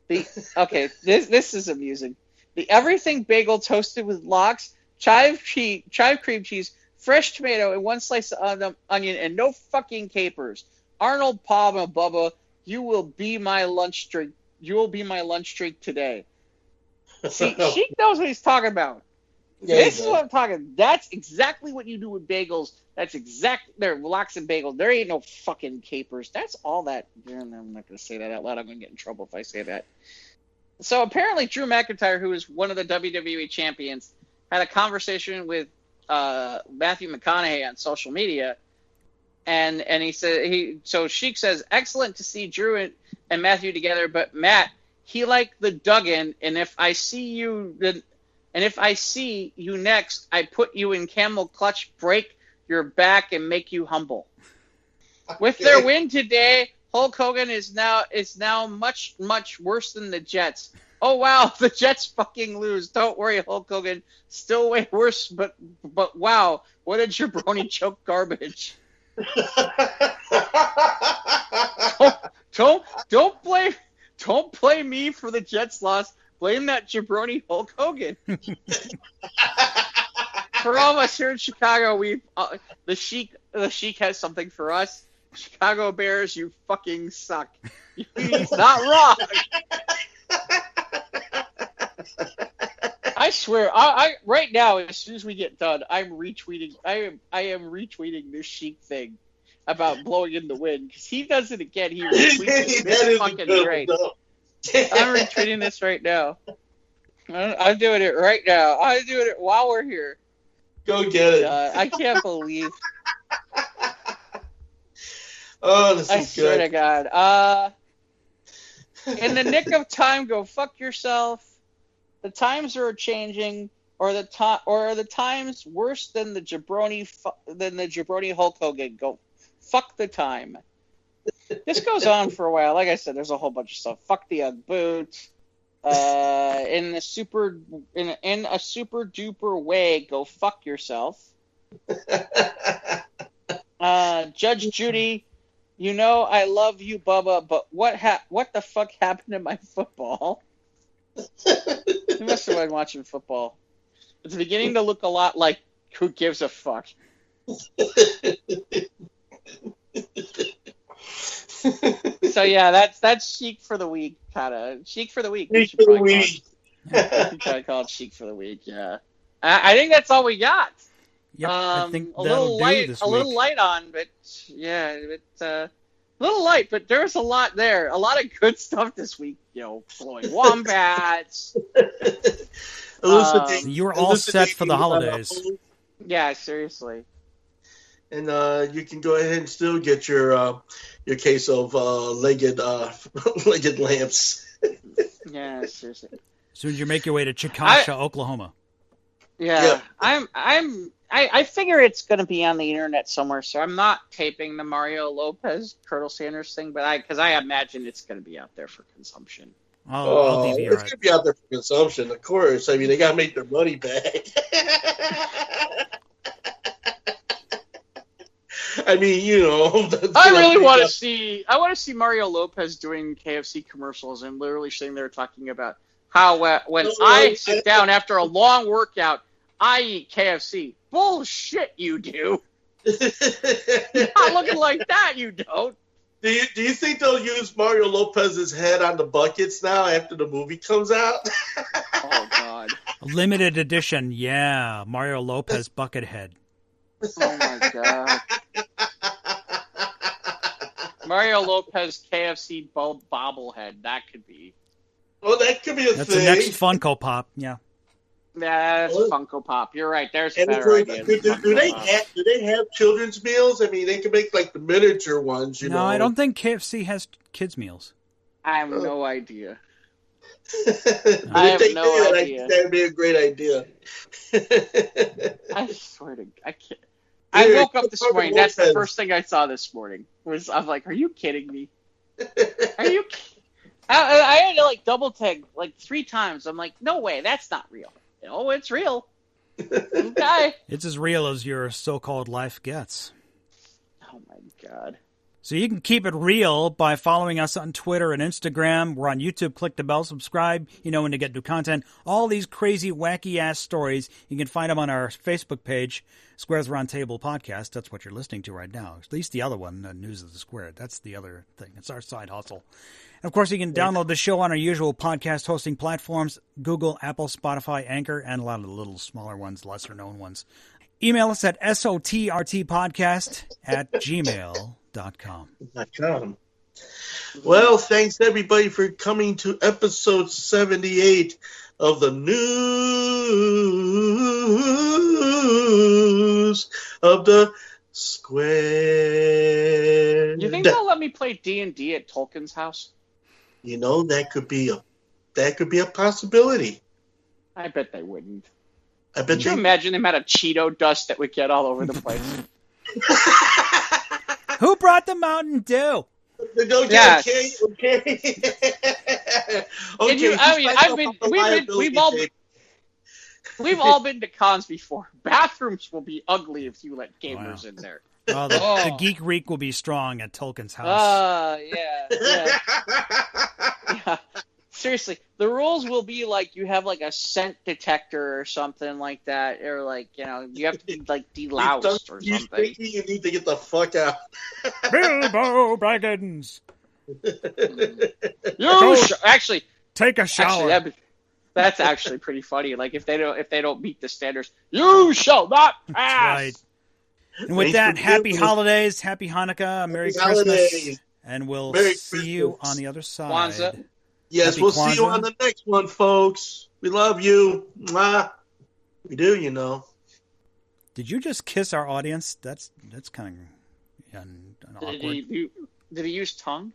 Speaker 3: This is amusing. The everything bagel toasted with lox, chive cream cheese, fresh tomato, and one slice of onion, and no fucking capers. Arnold Palmer, Bubba, you will be my lunch drink. You will be my lunch drink today. See, Sheik knows what he's talking about. Yeah, this is what I'm talking. That's exactly what you do with bagels. That's exactly they're lox and bagels. There ain't no fucking capers. That's all that. I'm not gonna say that out loud. I'm gonna get in trouble if I say that. So apparently Drew McIntyre, who is one of the WWE champions, had a conversation with Matthew McConaughey on social media, and he said so Sheik says, excellent to see Drew and Matthew together, but Matt, he liked the Duggan, and if I see you next, I put you in camel clutch, break your back, and make you humble. With their win today, Hulk Hogan is now much, much worse than the Jets. Oh, wow, the Jets fucking lose. Don't worry, Hulk Hogan. Still way worse, but wow, what a jabroni choke garbage. Don't blame me for the Jets loss. Blame that jabroni Hulk Hogan. For all of us here in Chicago, the Sheik has something for us. Chicago Bears, you fucking suck. He's not wrong. I swear, I right now, as soon as we get done, I'm retweeting. I am retweeting this Sheik thing about blowing in the wind because he does it again. He retweets it. It's fucking great. I'm retweeting this right now. I'm doing it right now. I'm doing it while we're here.
Speaker 4: Go get it.
Speaker 3: I can't believe.
Speaker 4: Oh, this is good.
Speaker 3: I swear to God. In the nick of time, go fuck yourself. The times are changing, or the times worse than the jabroni Hulk Hogan. Go fuck the time. This goes on for a while. Like I said, there's a whole bunch of stuff. Fuck the Ugg boot. In a super duper way, go fuck yourself. Judge Judy, you know I love you, Bubba, but what the fuck happened to my football? You must have been watching football. It's beginning to look a lot like Who Gives a Fuck. So yeah, that's Sheik for the week, kind of. Sheik for the week.
Speaker 4: Sheik for the week.
Speaker 3: Try to call it Sheik for the week. Yeah, I think that's all we got.
Speaker 2: Yep, I think
Speaker 3: a little light, this week. A little light on, but yeah, a little light, but there's a lot there. A lot of good stuff this week. You know, flowing wombats.
Speaker 2: You were all set for the holidays.
Speaker 3: Yeah, seriously.
Speaker 4: And you can go ahead and still get your case of legged lamps.
Speaker 3: Yeah, seriously.
Speaker 2: As soon as you make your way to Chickasha, Oklahoma.
Speaker 3: Yeah, I figure it's going to be on the internet somewhere, so I'm not taping the Mario Lopez Colonel Sanders thing, but because I imagine it's going to be out there for consumption.
Speaker 2: I'll DVR
Speaker 4: it's going to be out there for consumption, of course. I mean, they got to make their money back. I mean, you know.
Speaker 3: I really want to see. I want to see Mario Lopez doing KFC commercials and literally sitting there talking about how when I sit down after a long workout, I eat KFC. Bullshit, you do. You're not looking like that, you don't.
Speaker 4: Do you think they'll use Mario Lopez's head on the buckets now after the movie comes out?
Speaker 3: Oh God.
Speaker 2: Limited edition, yeah. Mario Lopez bucket head.
Speaker 3: Oh my God. Mario Lopez KFC bobblehead. That could be.
Speaker 4: Oh, that could be a thing.
Speaker 2: That's the next Funko Pop, yeah.
Speaker 3: Yeah, that's Funko Pop. You're right. There's a better idea.
Speaker 4: Do they have children's meals? I mean, they can make like the miniature ones, you know.
Speaker 2: No, I don't think KFC has kids meals.
Speaker 3: I have no idea. I have no idea.
Speaker 4: That would be a great idea.
Speaker 3: I swear to I can't. I woke up this morning. That's the first thing I saw this morning. I'm like, are you kidding me? Are you? I had to like double tag like 3 times. I'm like, no way, that's not real. Oh, it's real. Okay.
Speaker 2: It's as real as your so-called life gets.
Speaker 3: Oh my God.
Speaker 2: So you can keep it real by following us on Twitter and Instagram. We're on YouTube. Click the bell, subscribe. You know when to get new content. All these crazy, wacky-ass stories, you can find them on our Facebook page, Squares Roundtable Podcast. That's what you're listening to right now. At least the other one, News of the Square. That's the other thing. It's our side hustle. And of course, you can download the show on our usual podcast hosting platforms, Google, Apple, Spotify, Anchor, and a lot of the little smaller ones, lesser-known ones. Email us at sotrtpodcast@gmail.com.
Speaker 4: Well, thanks everybody for coming to episode 78 of the News of the Square.
Speaker 3: You think they'll let me play D&D at Tolkien's house?
Speaker 4: You know, that could be a possibility.
Speaker 3: I bet they wouldn't.
Speaker 4: Could
Speaker 3: you imagine the amount of Cheeto dust that would get all over the place?
Speaker 2: Who brought the Mountain Dew?
Speaker 3: Yes.
Speaker 4: Okay.
Speaker 3: We've all been to cons before. Bathrooms will be ugly if you let gamers in there.
Speaker 2: Oh, the Geek Reek will be strong at Tolkien's house.
Speaker 3: Yeah. Seriously, the rules will be like you have like a scent detector or something like that, or like you have to be like deloused or
Speaker 4: you
Speaker 3: something.
Speaker 4: You need to get the fuck out.
Speaker 2: Bilbo Baggins.
Speaker 3: Actually
Speaker 2: take a shower.
Speaker 3: Actually, that's actually pretty funny. Like if they don't meet the standards, you shall not pass.
Speaker 2: That's right. And with that, happy holidays, happy Hanukkah, Merry Christmas, and we'll see you on the other side.
Speaker 3: Kwanzaa.
Speaker 4: Yes,
Speaker 2: Happy
Speaker 4: we'll
Speaker 2: Kwanzaa.
Speaker 4: see you on the next one, folks. We love you. Mwah. We do, you know.
Speaker 2: Did you just kiss our audience? That's kind of awkward.
Speaker 3: Did he use tongue?